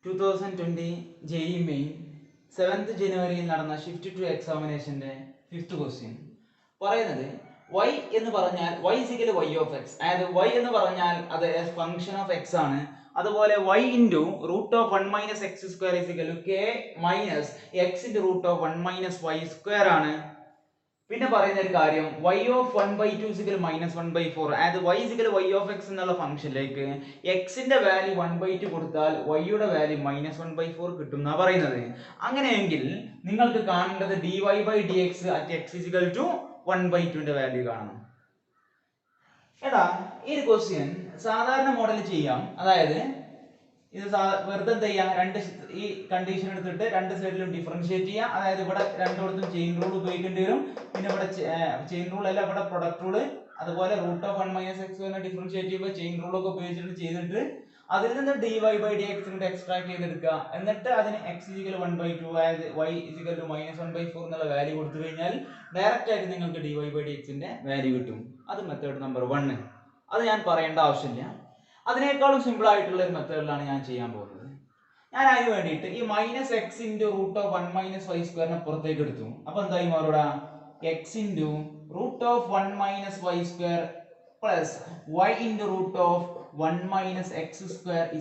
2020 JEE main 7th ജനുവരിയിൽ നടന്ന shift to എക്സാമിനേഷന്റെ 5th question പറയുന്നത് y എന്ന് പറഞ്ഞാൽ y = y of x, അതായത് y എന്ന് പറഞ്ഞാൽ അത് ഫംഗ്ഷൻ ഓഫ് x ആണ്. അതുപോലെ y * √1 - x² = k - x * √1 - y² ആണ്. പിന്നെ പറയുന്ന ഒരു കാര്യം y of 1/2 = -1/4, അതായത് y = y of x എന്നുള്ള ഫംഗ്ഷനിലേക്ക് x ന്റെ വാല്യൂ 1/2 കൊടുത്താൽ y യുടെ വാല്യൂ -1/4 കിട്ടും എന്നാ പറയുന്നത്. അങ്ങനെയെങ്കിൽ നിങ്ങൾക്ക് കാണേണ്ടത് dy/dx at x = 1/2 ന്റെ വാല്യൂ കാണണം. എടാ ഈ ഒരു ക്വസ്റ്റ്യൻ സാധാരണ മോഡൽ ചെയ്യാം. അതായത് ഇത് വെറുതെ എന്ത് ചെയ്യാം, ഈ കണ്ടീഷൻ എടുത്തിട്ട് രണ്ട് സൈഡിലും ഡിഫറൻഷിയേറ്റ് ചെയ്യാം. അതായത് ഇവിടെ രണ്ടിടത്തും ചെയിൻ റൂൾ ഉപയോഗിക്കേണ്ടി വരും. പിന്നെ ഇവിടെ ചെയിൻ റൂൾ അല്ല, ഇവിടെ പ്രൊഡക്റ്റ് റൂൾ, അതുപോലെ √1 - x ഡിഫറൻഷിയേറ്റ് ചെയ്യുമ്പോൾ ചെയിൻ റൂൾ ഒക്കെ ഉപയോഗിച്ചിട്ട് ചെയ്തിട്ട് അതിൽ നിന്ന് dy/dx എക്സ്ട്രാക്ട് ചെയ്തെടുക്കുക. എന്നിട്ട് അതിന് x = 1/2, അതായത് y = -1/4 എന്നുള്ള വാല്യൂ കൊടുത്തു കഴിഞ്ഞാൽ ഡയറക്റ്റ് ആയിട്ട് നിങ്ങൾക്ക് dy/dx ന്റെ വാല്യൂ കിട്ടും. അത് മെത്തേഡ് നമ്പർ 1. അത് ഞാൻ പറയേണ്ട ആവശ്യമില്ല. അതിനേക്കാളും സിമ്പിൾ ആയിട്ടുള്ള ഒരു മെത്തേഡിലാണ് ഞാൻ ചെയ്യാൻ പോകുന്നത്. ഞാൻ അതിന് വേണ്ടിയിട്ട് ഈ -x * √1 - y² പുറത്തേക്ക് എടുത്തു. അപ്പൊ എന്തായി മാറൂടാ, x * √1 - y² plus y * √1 - x²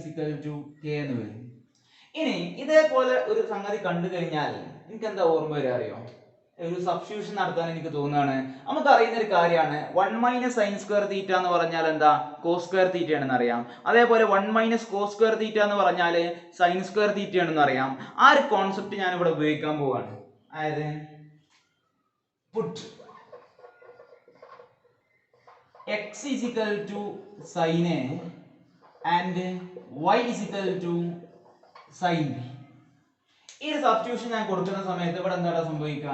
= k എന്ന് വരും. ഇനി ഇതേപോലെ ഒരു സംഗതി കണ്ടു കഴിഞ്ഞാൽ എനിക്ക് എന്താ ഓർമ്മ വരിക അറിയോ? ഒരു സബ്സ്റ്റിറ്റ്യൂഷൻ നടത്താൻ എനിക്ക് തോന്നുകയാണ്. നമുക്ക് അറിയുന്ന ഒരു കാര്യമാണ് 1 - sin² എന്ന് പറഞ്ഞാൽ എന്താ, cos² ആണെന്ന് അറിയാം. അതേപോലെ 1 - cos² എന്ന് പറഞ്ഞാൽ sin² ആണെന്ന് അറിയാം. ആ ഒരു കോൺസെപ്റ്റ് ഞാൻ ഇവിടെ ഉപയോഗിക്കാൻ പോവാണ്. അതായത് put x = sin A and y = sin B. ഈ ഒരു സബ്സ്റ്റിറ്റ്യൂഷൻ ഞാൻ കൊടുക്കുന്ന സമയത്ത് ഇവിടെ എന്താണ് സംഭവിക്കുക,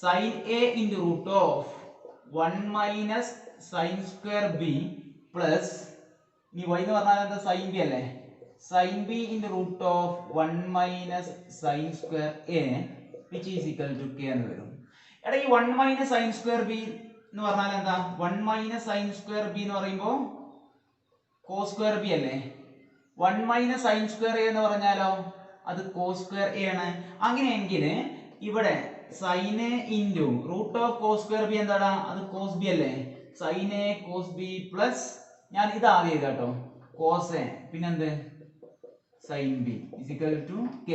sin A * √1 - sin² B plus ഈ y എന്ന് പറഞ്ഞാൽ എന്താ, sin B അല്ലേ, sin B * √1 - sin² A which is equal to k എന്ന് വരും. എടാ ഈ 1 - sin² B എന്ന് പറഞ്ഞാൽ എന്താ, 1 - sin² B എന്ന് പറയുമ്പോൾ cos² B അല്ലേ. 1 - sin² A എന്ന് പറഞ്ഞാലോ അത് cos² A ആണ്. അങ്ങനെയെങ്കിൽ ഇവിടെ sin A * √cos² B എന്താടാ, അത് cos B അല്ലേ. sin A cos B plus ഞാൻ ഇത് ആദ്യം എഴുതാം കേട്ടോ, cos A പിന്നെന്ത് sin B = k.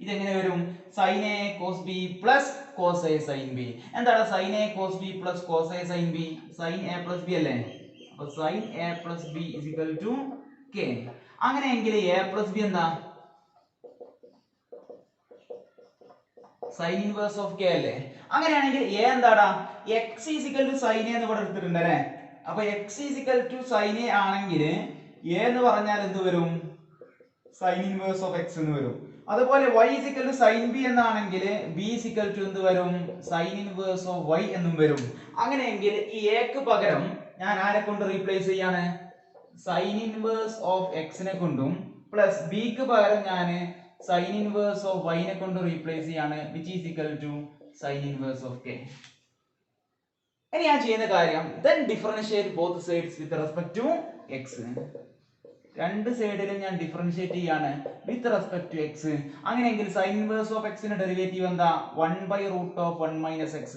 ഇതെങ്ങനെ വരും, sin A cos B plus cos A sin B. എന്താണ് sin A cos B plus cos A sin B, sin A plus B അല്ലേ. അപ്പോൾ sin A plus B = k. അങ്ങനെയെങ്കിൽ A plus B എന്താ, sin inverse of k അല്ലേ. അങ്ങനെയാണെങ്കിൽ a എന്താടാ, x sin A എന്ന് ഇവിടെ എടുത്തിട്ടുണ്ട് അല്ലേ. അപ്പൊ x sin A ആണെങ്കിൽ a എന്ന് പറഞ്ഞാൽ എന്ത് വരും, sin inverse of x എന്ന് വരും. അതുപോലെ y sin B എന്നാണെങ്കിൽ b എന്ത് വരും, sin inverse of y എന്നും വരും. അങ്ങനെയെങ്കിൽ ഈ a ക്ക് പകരം ഞാൻ ആരെ കൊണ്ട് റീപ്ലേസ് ചെയ്യാണ്, sin inverse of x നെ കൊണ്ടും പ്ലസ് b ക്ക് പകരം ഞാൻ sin inverse of y നെ കൊണ്ട് റീപ്ലേസ് ചെയ്യാണ് which is equal to sin inverse of k. ഇനി ഞാൻ ചെയ്യുന്ന കാര്യം then differentiate both sides with respect to x. രണ്ട് സൈഡിലും ഞാൻ ഡിഫറൻഷിയേറ്റ് ചെയ്യാണ് with respect to x. അങ്ങനെയെങ്കിൽ sin inverse of x ന്റെ ഡെറിവേറ്റീവ് എന്താ, 1/√1 - x²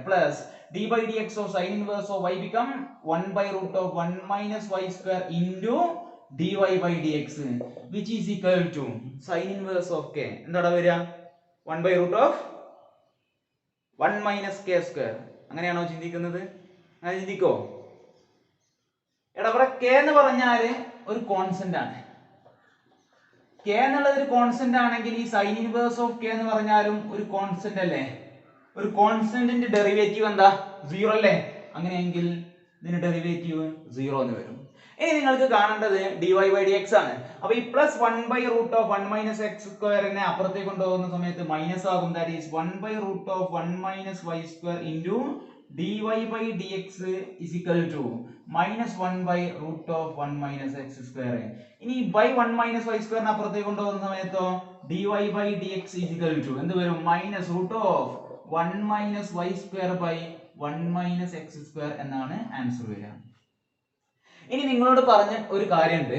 plus d/dx of sin inverse of y become 1/√1 - y² into dy/dx which is equal to sin inverse of k. എന്താടാ വരിക, 1/√1 - k². അങ്ങനെയാണോ ചിന്തിക്കുന്നത്? അങ്ങനെ ചിന്തിക്കോ? എടാ ഇവിടെ k എന്ന് പറഞ്ഞാൽ ഒരു കോൺസ്റ്റന്റ് ആണ്. k എന്നുള്ളത് ഒരു കോൺസ്റ്റന്റ് ആണെങ്കിൽ ഈ sin inverse of k എന്ന് പറഞ്ഞാലും ഒരു കോൺസ്റ്റന്റ് അല്ലേ. ഒരു കോൺസ്റ്റന്റിന്റെ ഡെറിവേറ്റീവ് എന്താ, 0 അല്ലേ. അങ്ങനെയെങ്കിൽ ഇതിന്റെ ഡെറിവേറ്റീവ് 0 എന്ന് വരും. ഇനി നിങ്ങൾക്ക് കാണേണ്ടത് dy/dx ആണ്. അപ്പൊ ഈ പ്ലസ് 1/√1 - x² നെ അപ്പുറത്തേക്ക് കൊണ്ടുപോകുന്ന സമയത്ത് മൈനസ് ആകും. That is 1/√1 - y² into dy/dx is equal to -1/√1 - x². ഇനി by 1 - y² അപ്പുറത്തേക്ക് കൊണ്ടുപോകുന്ന സമയത്തോ dy/dx is equal to എന്ത് വരും, -√1 - y²/1 - x² എന്നാണ് ആൻസർ വരിക. ഇനി നിങ്ങളോട് പറഞ്ഞ ഒരു കാര്യമുണ്ട്,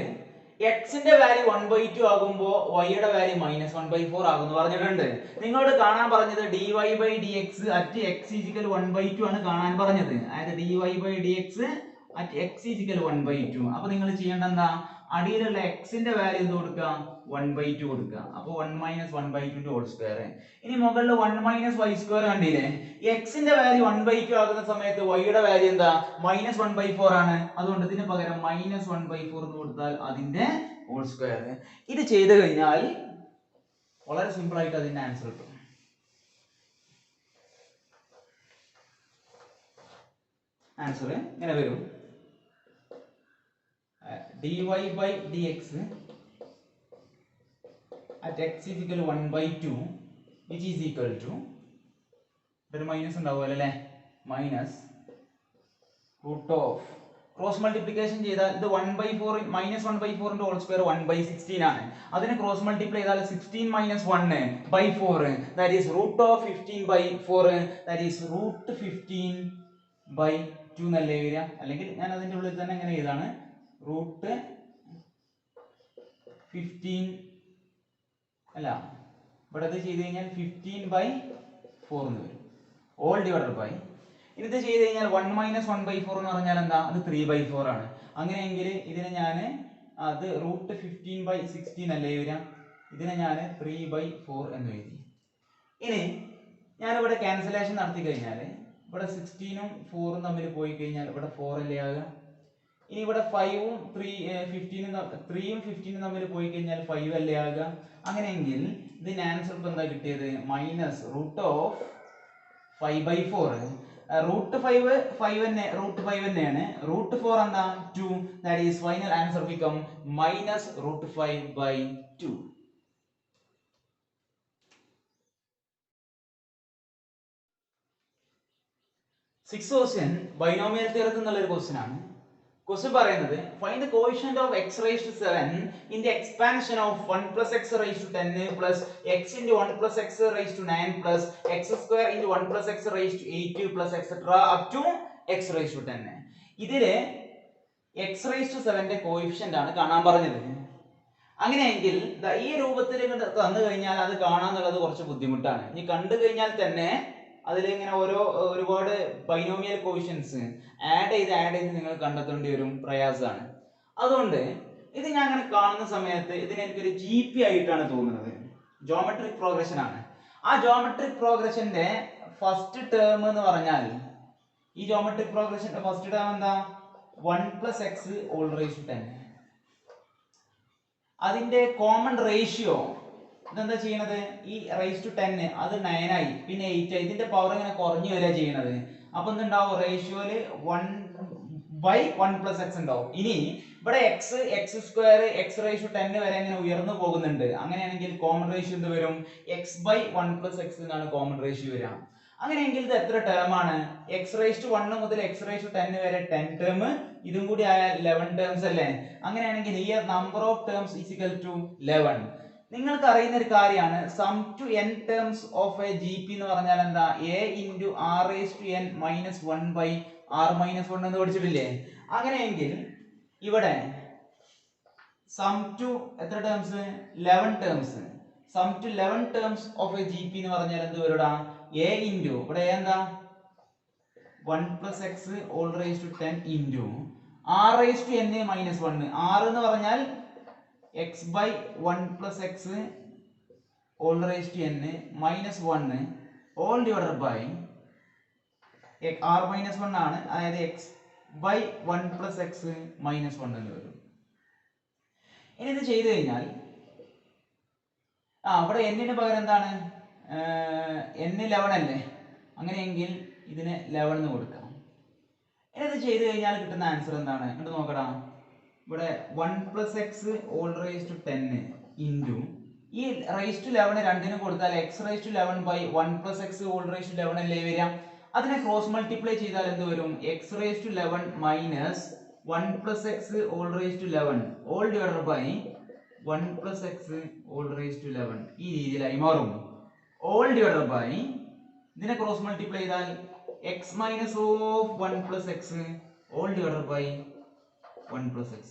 എക്സിന്റെ വാല്യൂ 1/2 ആകുമ്പോൾ വൈയുടെ വാല്യൂ -1/4 ആകുമെന്ന് പറഞ്ഞിട്ടുണ്ട്. നിങ്ങളോട് കാണാൻ പറഞ്ഞത് dy/dx at x = 1/2 ആണ് കാണാൻ പറഞ്ഞത്. അതായത് dy/dx at x = 1/2. അപ്പോൾ നിങ്ങൾ ചെയ്യേണ്ട എന്താ, അടിയിലുള്ള എക്സിന്റെ വാല്യൂ എന്ത് കൊടുക്കുക, 1/2 കൊടുക്കുക. അപ്പോൾ 1 - 1/2 ഹോൾ സ്ക്വയർ. ഇനി മുകളിൽ 1 - y² കണ്ടില്ലേ, എക്സിന്റെ വാല്യൂ 1/2 ആകുന്ന സമയത്ത് വൈയുടെ വാല്യൂ എന്താ, -1/4 ആണ്. അതുകൊണ്ട് ഇതിന് പകരം -1/4 എന്ന് കൊടുത്താൽ അതിന്റെ ഹോൾ സ്ക്വയർ. ഇത് ചെയ്തു കഴിഞ്ഞാൽ വളരെ സിമ്പിൾ ആയിട്ട് അതിന്റെ ആൻസർ കിട്ടും. ആൻസർ ഇങ്ങനെ വരും, dy/dx at x = 1/2 which is equal to, ഒരു മൈനസ് ഉണ്ടാവുമല്ലോ അല്ലേ, -root of, ക്രോസ് മൾട്ടിപ്ലിക്കേഷൻ ചെയ്താൽ ഇത് 1/4 -1/4 ഹോൾ സ്ക്വയർ 1/16 ആണ്. അതിനെ ക്രോസ് മൾട്ടിപ്ലൈ ചെയ്താൽ 16 - 1/4 that is root of 15/4 that is root 15/2 എന്നല്ലേ വരിക. അല്ലെങ്കിൽ ഞാൻ അതിന്റെ ഉള്ളിൽ തന്നെ എങ്ങനെ എഴുതാണ്, റൂട്ട് 15 അല്ല, ഇവിടെ ഇത് ചെയ്ത് കഴിഞ്ഞാൽ 15/4 എന്ന് വരും, ഓൾ ഡിവൈഡഡ് ബൈ. ഇനി ഇത് ചെയ്ത് കഴിഞ്ഞാൽ 1 - 1/4 എന്ന് പറഞ്ഞാൽ എന്താ, അത് 3/4 ആണ്. അങ്ങനെയെങ്കിൽ ഇതിനെ ഞാൻ അത് റൂട്ട് 15/16 അല്ലേ വരിക, ഇതിനെ ഞാൻ 3/4 എന്ന് എഴുതി. ഇനി ഞാനിവിടെ ക്യാൻസലേഷൻ നടത്തി കഴിഞ്ഞാൽ ഇവിടെ 16ഉം 4ഉം തമ്മിൽ പോയി കഴിഞ്ഞാൽ ഇവിടെ 4 അല്ലേ ആകുക. ഇനി ഇവിടെ 5ഉം 3ഉം 15ഉം തമ്മിൽ പോയി കഴിഞ്ഞാൽ 5 അല്ലേ ആകുക. അങ്ങനെയെങ്കിൽ ഇതിന് ആൻസർ ഇപ്പൊ എന്താ കിട്ടിയത്, -√5/4. റൂട്ട് 5 തന്നെയാണ്, റൂട്ട് 4 എന്താ 2, that is final answer become -√5/2. Six question binomial തിയറത്തിൽ നിന്നുള്ള ഒരു ക്വസ്റ്റ്യൻ ആണ്. ക്വസ്റ്റ്യൻ പറയുന്നത് find the coefficient of x raised to 7 in the expansion of 1 plus x raised to 10 plus x into 1 plus x raised to 9 plus x square into 1 plus x raised to 8 plus etc up to x raised to 10. ഇതിലെ x raised to 7 ന്റെ coefficient ആണ് കാണാൻ പറഞ്ഞത്. അങ്ങനെയെങ്കിൽ ഈ രൂപത്തിൽ തന്നു കഴിഞ്ഞാൽ അത് കാണാന്നുള്ളത് കുറച്ച് ബുദ്ധിമുട്ടാണ്. ഇനി കണ്ടു കഴിഞ്ഞാൽ തന്നെ അതിൽ ഇങ്ങനെ ഒരുപാട് ബൈനോമിയൽ കോഎഫിഷ്യന്റ്സ് ആഡ് ചെയ്ത് നിങ്ങൾ കണ്ടെത്തേണ്ടി വരും, പ്രയാസമാണ്. അതുകൊണ്ട് ഇത് ഞാൻ അങ്ങനെ കാണുന്ന സമയത്ത് ഇതിനെ എനിക്കൊരു GP ആയിട്ടാണ് തോന്നുന്നത്, ജോമെട്രിക് പ്രോഗ്രഷൻ ആണ്. ആ ജോമെട്രിക് പ്രോഗ്രഷന്റെ ഫസ്റ്റ് ടേം എന്ന് പറഞ്ഞാൽ, ഈ ജോമെട്രിക് പ്രോഗ്രഷന്റെ ഫസ്റ്റ് ടേം എന്താ, 1 plus x all raised to 10. അതിന്റെ കോമൺ റേഷ്യോ ഇതെന്താ ചെയ്യണത്, ഈ റൈസ് ടു 10 അത് 9 ആയി, പിന്നെ 8 ആയി, ഇതിന്റെ പവർ ഇങ്ങനെ കുറഞ്ഞു വരിക ചെയ്യണത്. അപ്പൊ എന്തുണ്ടാവും, റേഷ്യോയില് 1/1 plus x ഉണ്ടാവും. ഇനി ഇവിടെ x square x rise to 10 വരെ ഇങ്ങനെ ഉയർന്നു പോകുന്നുണ്ട്. അങ്ങനെയാണെങ്കിൽ കോമൺ റേഷ്യോ എന്ത് വരും, x/1 plus x എന്നാണ് കോമൺ റേഷ്യോ വരിക. അങ്ങനെയെങ്കിൽ ഇത് എത്ര ടേം ആണ്, x റൈസ് ടു 1 മുതൽ x റൈസ് ടു 10 വരെ 10 ടേം, ഇതും കൂടി ആയാൽ 11 ടേംസ് അല്ലേ. അങ്ങനെയാണെങ്കിൽ ഈ number of terms is equal to 11. നിങ്ങൾക്ക് അറിയുന്ന ഒരു കാര്യമാണ്, sum to n terms of a GP എന്ന് പറഞ്ഞാൽ എന്താ, a into r raised to n minus 1/r-1 എന്ന് പഠിച്ചിട്ടില്ലേ. അങ്ങനെയെങ്കിൽ ഇവിടെ സം ടു എത്ര terms, 11 terms, sum to 11 terms of a GP എന്ന് പറഞ്ഞാൽ എന്ത് വരൂടാ, a into ഇവിടെ എന്താ 1 plus x all raised to 10 into r raised to n minus 1. r എന്ന് പറഞ്ഞാൽ x/1 plus x all raised to n minus 1 all divided by r minus 1 ആണ്, അതായത് x/1 plus x minus 1 എന്ന് വരും. ഇനി ഇത് ചെയ്തു കഴിഞ്ഞാൽ ഇവിടെ n-ന് പകരം എന്താണ്, n 11 അല്ലേ. അങ്ങനെയെങ്കിൽ ഇതിന് 11 എന്ന് കൊടുക്കാം. ഇനി ഇത് ചെയ്തു കഴിഞ്ഞാൽ കിട്ടുന്ന ആൻസർ എന്താണ്, എന്നിട്ട് നോക്കടാ, ഇവിടെ 1 plus x all raised to 10 into ഈ raised to 11 രണ്ടിനും കൊടുത്താൽ x raised to 11 by 1 plus x all raised to 11 അല്ലേ വരിക. അതിനെ ക്രോസ് മൾട്ടിപ്ലൈ ചെയ്താൽ എന്ത് വരും, x raised to 11 minus 1 plus x all raised to 11 all divided by 1 plus x all raised to 11. ഈ രീതിയിലായി മാറും. all divided by ഇതിനെ ക്രോസ് മൾട്ടിപ്ലൈ ചെയ്താൽ x minus of 1 plus x all divided by 1 plus x.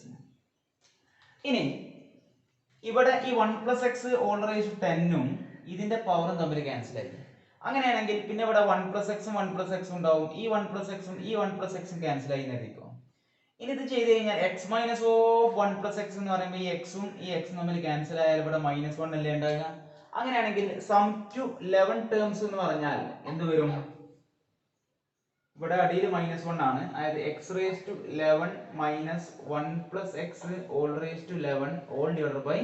ഇനി ഇവിടെ ഈ 1 plus x whole raise to 10ഉം ഇതിന്റെ പവറും തമ്മിൽ ക്യാൻസൽ ആയി. അങ്ങനെയാണെങ്കിൽ പിന്നെ ഇവിടെ 1 പ്ലസ് എക്സും 1 പ്ലസ് എക്സും ഉണ്ടാവും. ഈ 1 പ്ലസ് എക്സും ഈ 1 പ്ലസ് എക്സും ക്യാൻസൽ ആയി എന്നായിരിക്കും. ഇനി ഇത് ചെയ്ത് കഴിഞ്ഞാൽ X minus of 1 plus X എന്ന് പറയുമ്പോൾ ഈ എക്സും ഈ എക്സും തമ്മിൽ ക്യാൻസൽ ആയാൽ ഇവിടെ -1 അല്ലേ ഉണ്ടാകുക. അങ്ങനെയാണെങ്കിൽ സം ടു 11 ടേംസ് എന്ന് പറഞ്ഞാൽ എന്ത് വരും? ഇവിടെ അടിയിൽ -1 ആണ്. അതായത് x raise to 11 minus 1 plus x whole raise to 11 whole divided by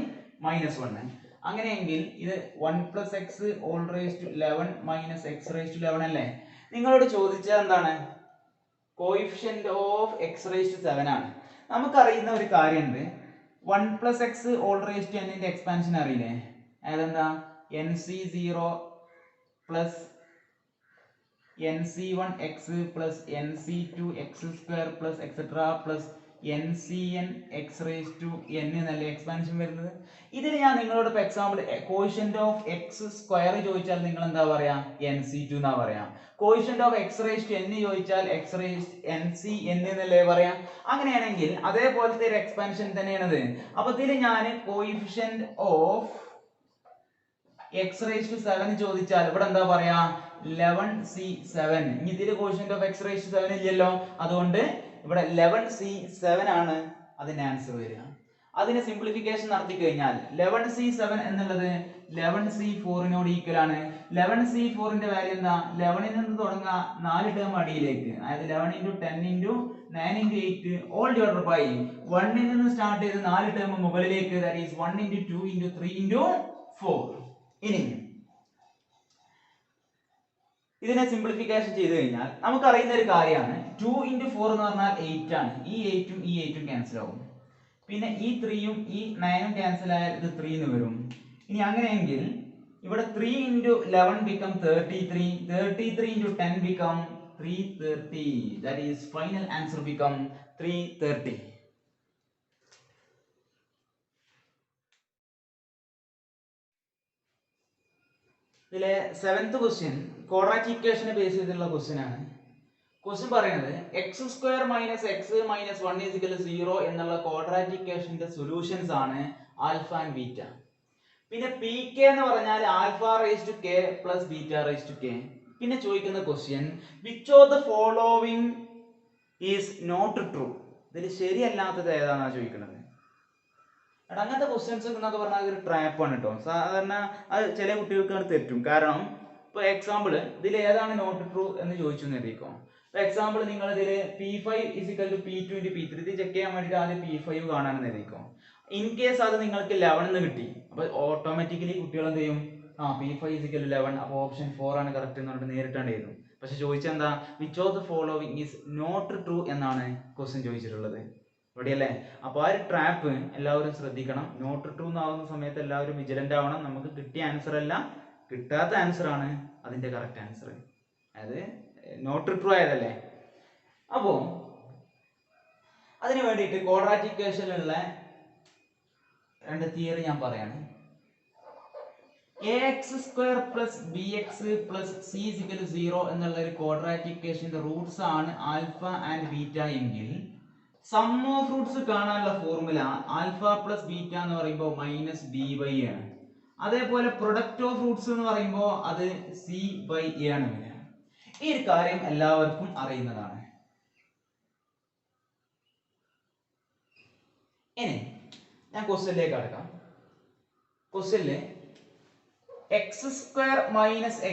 -1. അങ്ങനെയെങ്കിൽ ഇത് 1 plus x whole raise to 11 minus x raise to 11 അല്ലേ? നിങ്ങളോട് ചോദിച്ചത് എന്താണ്? Coefficient of x raise to 7 ആണ്. നമുക്കറിയുന്ന ഒരു കാര്യമുണ്ട്, 1 plus x whole raise to n ന്റെ എക്സ്പാൻഷൻ അറിയില്ലേ? അതെന്താ? nc0 plus nc1x plus nc2x square plus etc plus ncn x raised to n എന്നല്ലേ എക്സ്പാൻഷൻ വരുന്നത്. ഇതിൽ ഞാൻ നിങ്ങളോട് ഇപ്പോൾ example quotient of x square ചോദിച്ചാൽ നിങ്ങൾ എന്താ പറയാ? nc2 എന്നാ പറയാ. Quotient of x raised to n ചോദിച്ചാൽ എക്സ് റേസ്ഡ് ncn എന്നല്ലേ പറയാ. അങ്ങനെയാണെങ്കിൽ അതേപോലത്തെ ഒരു എക്സ്പാൻഷൻ തന്നെയാണത്. അപ്പോൾ ഇതിൽ ഞാൻ coefficient of x raise to 7 ചോദിച്ചാൽ ഇവിടെ എന്താ പറയാ? 11c7. ഇനി ഇതിൽ quotient of x raise to 7 ഇല്ലല്ലോ, അതുകൊണ്ട് ഇവിടെ 11c7 ആണ് അതിന്റെ ആൻസർ വരിക. അതിന് സിംപ്ലിഫിക്കേഷൻ നടത്തി കഴിഞ്ഞാൽ 11c7 എന്നുള്ളത് 11c4നോട് ഈക്വൽ ആണ്. 11c4ന്റെ വാല്യൂ എന്താ? 11ൽ നിന്ന് തുടങ്ങുക 4 ടേം അടിയിലേക്ക്, അതായത് 11 × 10 × 9 × 8 ഓൾ ഡിവൈഡഡ് ബൈ 1ൽ നിന്ന് സ്റ്റാർട്ട് ചെയ്ത് 4 ടേം മുകളിലേക്ക്, ദാറ്റ് ഈസ് 1 × 2 × 3 × 4. ഇനി ഇതിനെ സിംപ്ലിഫിക്കേഷൻ ചെയ്ത് കഴിഞ്ഞാൽ നമുക്കറിയുന്ന ഒരു കാര്യമാണ് 2 × 4 എന്ന് പറഞ്ഞാൽ 8 ആണ്. ഈ 8ഉം ഈ 8ഉം ക്യാൻസൽ ആവും. പിന്നെ ഈ 3ഉം ഈ 9ഉം ക്യാൻസൽ ആയാൽ ഇത് 3 എന്ന് വരും. ഇനി അങ്ങനെയെങ്കിൽ ഇവിടെ 3 × 11 become 33, 33 × 10 become 330. That is final answer become 330. ഇതിലെ 7th ക്വസ്റ്റ്യൻ ക്വാഡ്രാറ്റിക് ഇക്വേഷനെ ബേസ് ചെയ്തിട്ടുള്ള ക്വസ്റ്റ്യൻ ആണ്. ക്വസ്റ്റ്യൻ പറയുന്നത് x square minus x minus 1 = 0 എന്നുള്ള ക്വാഡ്രാറ്റിക് ഇക്വേഷന്റെ സൊല്യൂഷൻസ് ആണ് ആൽഫ ആൻഡ് ബീറ്റ. പിന്നെ പി കെ എന്ന് പറഞ്ഞാൽ alpha raise to K plus beta raise to K. പിന്നെ ചോദിക്കുന്ന question which of the following is not true. ഇതിൽ ശരിയല്ലാത്തത് ഏതാണെന്നാണ് ചോദിക്കുന്നത്. അങ്ങനത്തെ ക്വസ്റ്റ്യൻസ് എന്നൊക്കെ പറഞ്ഞാൽ ഒരു ട്രാപ്പാണ് കേട്ടോ. സാധാരണ അത് ചില കുട്ടികൾക്കാണ് തെറ്റും. കാരണം ഇപ്പോൾ എക്സാമ്പിൾ ഇതിൽ ഏതാണ് നോട്ട് ട്രൂ എന്ന് ചോദിച്ചു എന്നിരിക്കും. ഇപ്പോൾ എക്സാമ്പിൾ നിങ്ങൾ ഇതിൽ P5 = P2 × P3 ഇത് ചെക്ക് ചെയ്യാൻ വേണ്ടിയിട്ട് ആദ്യം P5 കാണാനെന്ന് ഇരിക്കും. ഇൻ കേസ് അത് നിങ്ങൾക്ക് 11 എന്ന് കിട്ടി, അപ്പോൾ ഓട്ടോമാറ്റിക്കലി കുട്ടികൾ എന്ത് ചെയ്യും? P5 = 11, അപ്പോൾ ഓപ്ഷൻ 4 ആണ് കറക്റ്റ് എന്ന് പറഞ്ഞിട്ട് നേരിട്ടാണ് എഴുതും. പക്ഷെ ചോദിച്ചെന്താ? Which of the following is not true എന്നാണ് ക്വസ്റ്റ്യൻ ചോദിച്ചിട്ടുള്ളത്. റെഡിയല്ലേ? അപ്പോൾ ആ ഒരു ട്രാപ്പ് എല്ലാവരും ശ്രദ്ധിക്കണം. നോട്ട് ട്രൂ എന്നാവുന്ന സമയത്ത് എല്ലാവരും വിജിലന്റ് ആവണം. നമുക്ക് കിട്ടിയ ആൻസർ അല്ല, കിട്ടാത്ത ആൻസർ ആണ് അതിന്റെ കറക്റ്റ് ആൻസർ. അതായത് നോട്ട് ട്രൂ ആയതല്ലേ. അപ്പോൾ അതിന് വേണ്ടിയിട്ട് ക്വാഡ്രാറ്റിക് ഇക്വേഷനിലുള്ള 2 തിയറി ഞാൻ പറയാണ്. ax² + bx + c = 0 എന്നുള്ള ഒരു ക്വാഡ്രാറ്റിക് ഇക്വേഷന്റെ റൂട്ട്സ് ആണ് ആൽഫ ആൻഡ് ബീറ്റ എങ്കിൽ സം ഓഫ് റൂട്ട്സ് കാണാനുള്ള ഫോർമുല ആൽഫ പ്ലസ് ബീറ്റ എന്ന് പറയുമ്പോൾ -b/a ആണ്. അതേപോലെ പ്രൊഡക്റ്റ് ഓഫ് റൂട്ട്സ് എന്ന് പറയുമ്പോൾ അത് c/a ആണ് വരിക. ഈ ഒരു കാര്യം എല്ലാവർക്കും അറിയുന്നതാണ്. ഇനി ഞാൻ ക്വസ്റ്റ്യനിലേക്ക് കടക്കാം. ക്വസ്റ്റ്യനില് x² -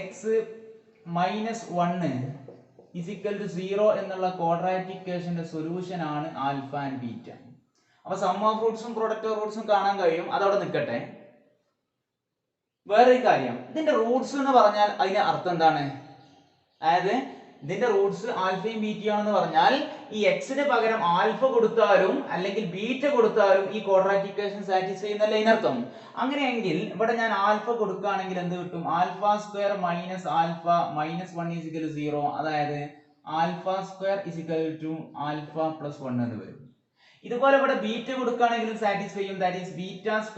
x - 1 = 0 എന്നുള്ള ക്വാഡ്രാറ്റിക് ഇക്വേഷന്റെ സൊല്യൂഷൻ ആണ് ആൽഫ ആൻഡ് ബീറ്റ. അപ്പൊ സം ഓഫ് റൂട്ട്സും പ്രൊഡക്റ്റ് ഓഫ് റൂട്ട്സും കാണാൻ കഴിയും, അതവിടെ നിൽക്കട്ടെ. വേറൊരു കാര്യം, ഇതിന്റെ റൂട്ട്സ് എന്ന് പറഞ്ഞാൽ അതിന്റെ അർത്ഥം എന്താണ്? അതായത് ഇതിന്റെ റൂട്ട്സ് ആൽഫയും ബീറ്റയാണെന്ന് പറഞ്ഞാൽ ഈ എക്സിന് പകരം ആൽഫ കൊടുത്താലും അല്ലെങ്കിൽ ബീറ്റ കൊടുത്താലും ഈ ക്വാഡ്രാറ്റിക് ഇക്വേഷൻ സാറ്റിസ്ഫൈ ചെയ്യുന്നല്ലേ ഇതിനർത്ഥം. അങ്ങനെയെങ്കിൽ ഇവിടെ ഞാൻ ആൽഫ കൊടുക്കുകയാണെങ്കിൽ എന്ത് കിട്ടും? α² - α - 1 = 0, അതായത് α² = α + 1 എന്ന് വരും. ഇതുപോലെ ഇവിടെ ബീറ്റ കൊടുക്കുകയാണെങ്കിലും സാറ്റിസ്ഫൈ ചെയ്യും, ദാറ്റ് ഈസ് β² -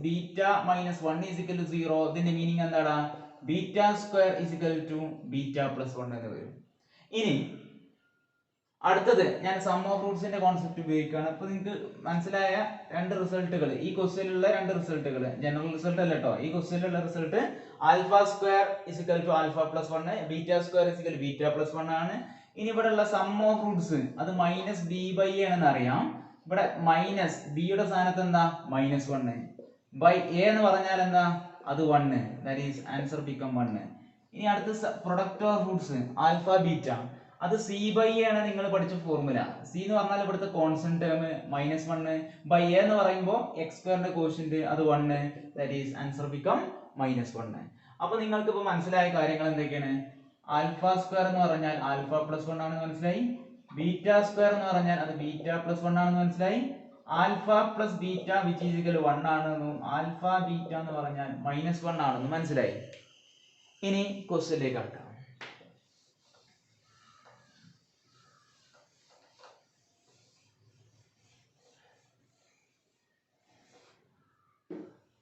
β - 1 = 0. ഇതിന്റെ മീനിങ് എന്താണ്? β² = β + 1 എന്ന് വരും. ഇനി അടുത്തത് ഞാൻ സം ഓഫ് റൂട്ട്സിന്റെ കോൺസെപ്റ്റ് ഉപയോഗിക്കുകയാണ്. അപ്പൊ നിങ്ങൾക്ക് മനസ്സിലായ രണ്ട് റിസൾട്ടുകൾ, ഈ ക്വസ്റ്റ്യനിലുള്ള രണ്ട് റിസൾട്ടുകൾ, ജനറൽ റിസൾട്ട് അല്ല കേട്ടോ, ഈ ക്വസ്റ്റ്യനിലുള്ള result alpha square is equal to alpha plus 1, beta square is equal beta plus 1 ആണ്. ഇനി ഇവിടെ ഉള്ള സം ഓഫ് റൂട്ട്സ് അത് മൈനസ് ബി ബൈ എ ആണെന്ന് അറിയാം. ഇവിടെ മൈനസ് ബിയുടെ സ്ഥാനത്ത് എന്താ -1 ബൈ എ എന്ന് പറഞ്ഞാൽ എന്താ അത് 1, ദാറ്റ് ഈസ് ആൻസർ ബിക്കം 1. ഇനി അടുത്ത product of Roots alpha beta, അത് സി ബൈ എ ആണ് നിങ്ങൾ പഠിച്ച ഫോർമുല. സി എന്ന് പറഞ്ഞാൽ ഇവിടുത്തെ കോൺസ്റ്റന്റ് ടേം -1 ബൈ എ എന്ന് പറയുമ്പോൾ എക്സ് സ്ക്വയറിന്റെ കോഷ്യന്റ് അത് 1, ദാറ്റ് ഈസ് ആൻസർ ബിക്കം -1. അപ്പൊ നിങ്ങൾക്ക് ഇപ്പൊ മനസ്സിലായ കാര്യങ്ങൾ എന്തൊക്കെയാണ്? ആൽഫ സ്ക്വയർ എന്ന് പറഞ്ഞാൽ ആൽഫ പ്ലസ് 1 ആണെന്ന് മനസ്സിലായി, ബീറ്റ സ്ക്വയർ എന്ന് പറഞ്ഞാൽ അത് ബീറ്റ പ്ലസ് 1 ആണെന്ന് മനസ്സിലായി, alpha plus beta which is equal 1 ആണെന്നും ആൽഫ ബീറ്റ എന്ന് പറഞ്ഞാൽ -1 ആണെന്നും മനസ്സിലായി. ഇനി ക്വസ്റ്റ്യനിലേക്ക് കടക്കാം.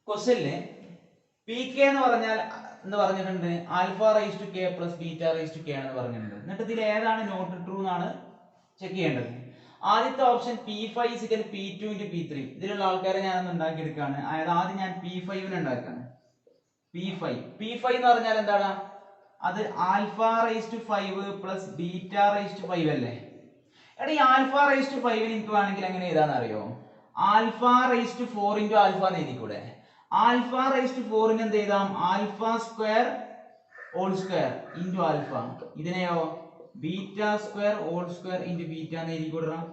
ക്വസ്റ്റ്യനില് പി കെ എന്ന് പറഞ്ഞാൽ എന്ന് പറഞ്ഞിട്ടുണ്ട് alpha rice to K plus beta rise to K ആണെന്ന് പറഞ്ഞിട്ടുണ്ട്. എന്നിട്ട് ഇതിൽ ഏതാണ് നോട്ട് ട്രൂ എന്നാണ് ചെക്ക് ചെയ്യേണ്ടത്. ആദ്യത്തെ option P5 is equal P2 into P3. ഇതിലുള്ള ആൾക്കാരെ ഞാനൊന്ന് ഉണ്ടാക്കിയെടുക്കുകയാണ്. അതായത് ആദ്യം ഞാൻ P5 ഉണ്ടാക്കുകയാണ്. P5 എന്ന് പറഞ്ഞാൽ എന്താണ്? അത് alpha rice to 5 plus beta rise to 5 അല്ലേ? എടാ ഈ ആൽഫ റൈസ് ടു 5 എനിക്ക് വേണമെങ്കിൽ എങ്ങനെ എഴുതാന്ന് അറിയോ? Alpha rice to 4 into alpha എന്ന് എഴുതിക്കൂടെ? ആൽഫ റൈസ് ടു 4 എന്ത് എഴുതാം? Alpha square whole square into alpha. ഇതിനെയോ beta square whole square into beta എന്ന് എഴുതി കൊടുക്കാം.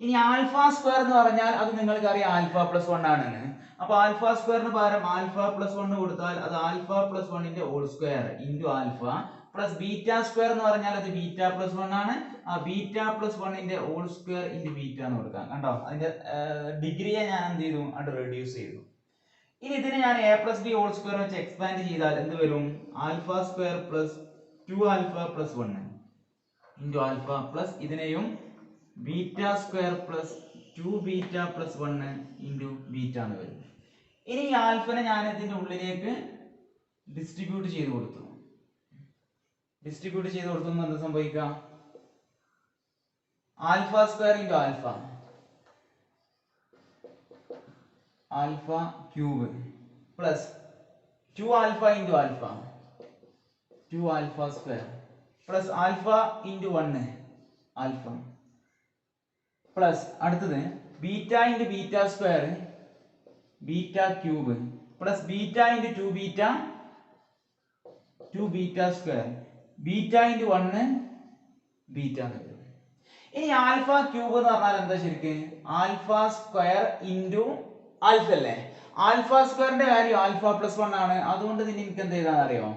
ഇനി ആൽഫ സ്ക്വയർ എന്ന് പറഞ്ഞാൽ അത് നിങ്ങൾക്ക് അറിയാം ആൽഫ പ്ലസ് 1 ആണെന്ന്. അപ്പൊ ആൽഫ സ്ക്വയറിന് പകരം ആൽഫ പ്ലസ് 1 കൊടുത്താൽ അത് alpha plus 1 whole square into alpha plus beta square എന്ന് പറഞ്ഞാൽ അത് ബീറ്റ പ്ലസ് 1 ആണ്. ആ beta plus 1 whole square into beta എന്ന് കൊടുക്കാം. കണ്ടോ, അതിന്റെ ഡിഗ്രിയെ ഞാൻ എന്ത് ചെയ്തു? അത് റെഡ്യൂസ് ചെയ്തു. ഇനി ഇതിനെ ഞാൻ a plus b whole square വെച്ച് എക്സ്പാൻഡ് ചെയ്താൽ എന്ത് വരും? Alpha square plus 2 alpha plus 1 into alpha plus ഇതിനെയും beta square plus 2 beta plus 1 into beta എന്ന് വരും. ഇനി ഈ ആൽഫനെ ഞാൻ ഇതിന്റെ ഉള്ളിലേക്ക് ഡിസ്ട്രിബ്യൂട്ട് ചെയ്ത് കൊടുത്തു. എന്ത് സംഭവിക്കാം? Alpha square into alpha cube plus 2 alpha into alpha 2 alpha square plus alpha into 1 alpha plus അടുത്തത് beta into beta square beta cube plus beta into 2 beta square beta into 1 beta എന്ന് വരും. ഇനി alpha cube എന്ന് പറഞ്ഞാൽ എന്താ ശരിക്കും? Alpha square into alpha അല്ലേ? Alpha സ്ക്വയറിന്റെ വാല്യൂ ആൽഫ പ്ലസ് 1 ആണ്. അതുകൊണ്ട് ഇതിന് എനിക്ക് എന്ത് ചെയ്താൽ അറിയോ?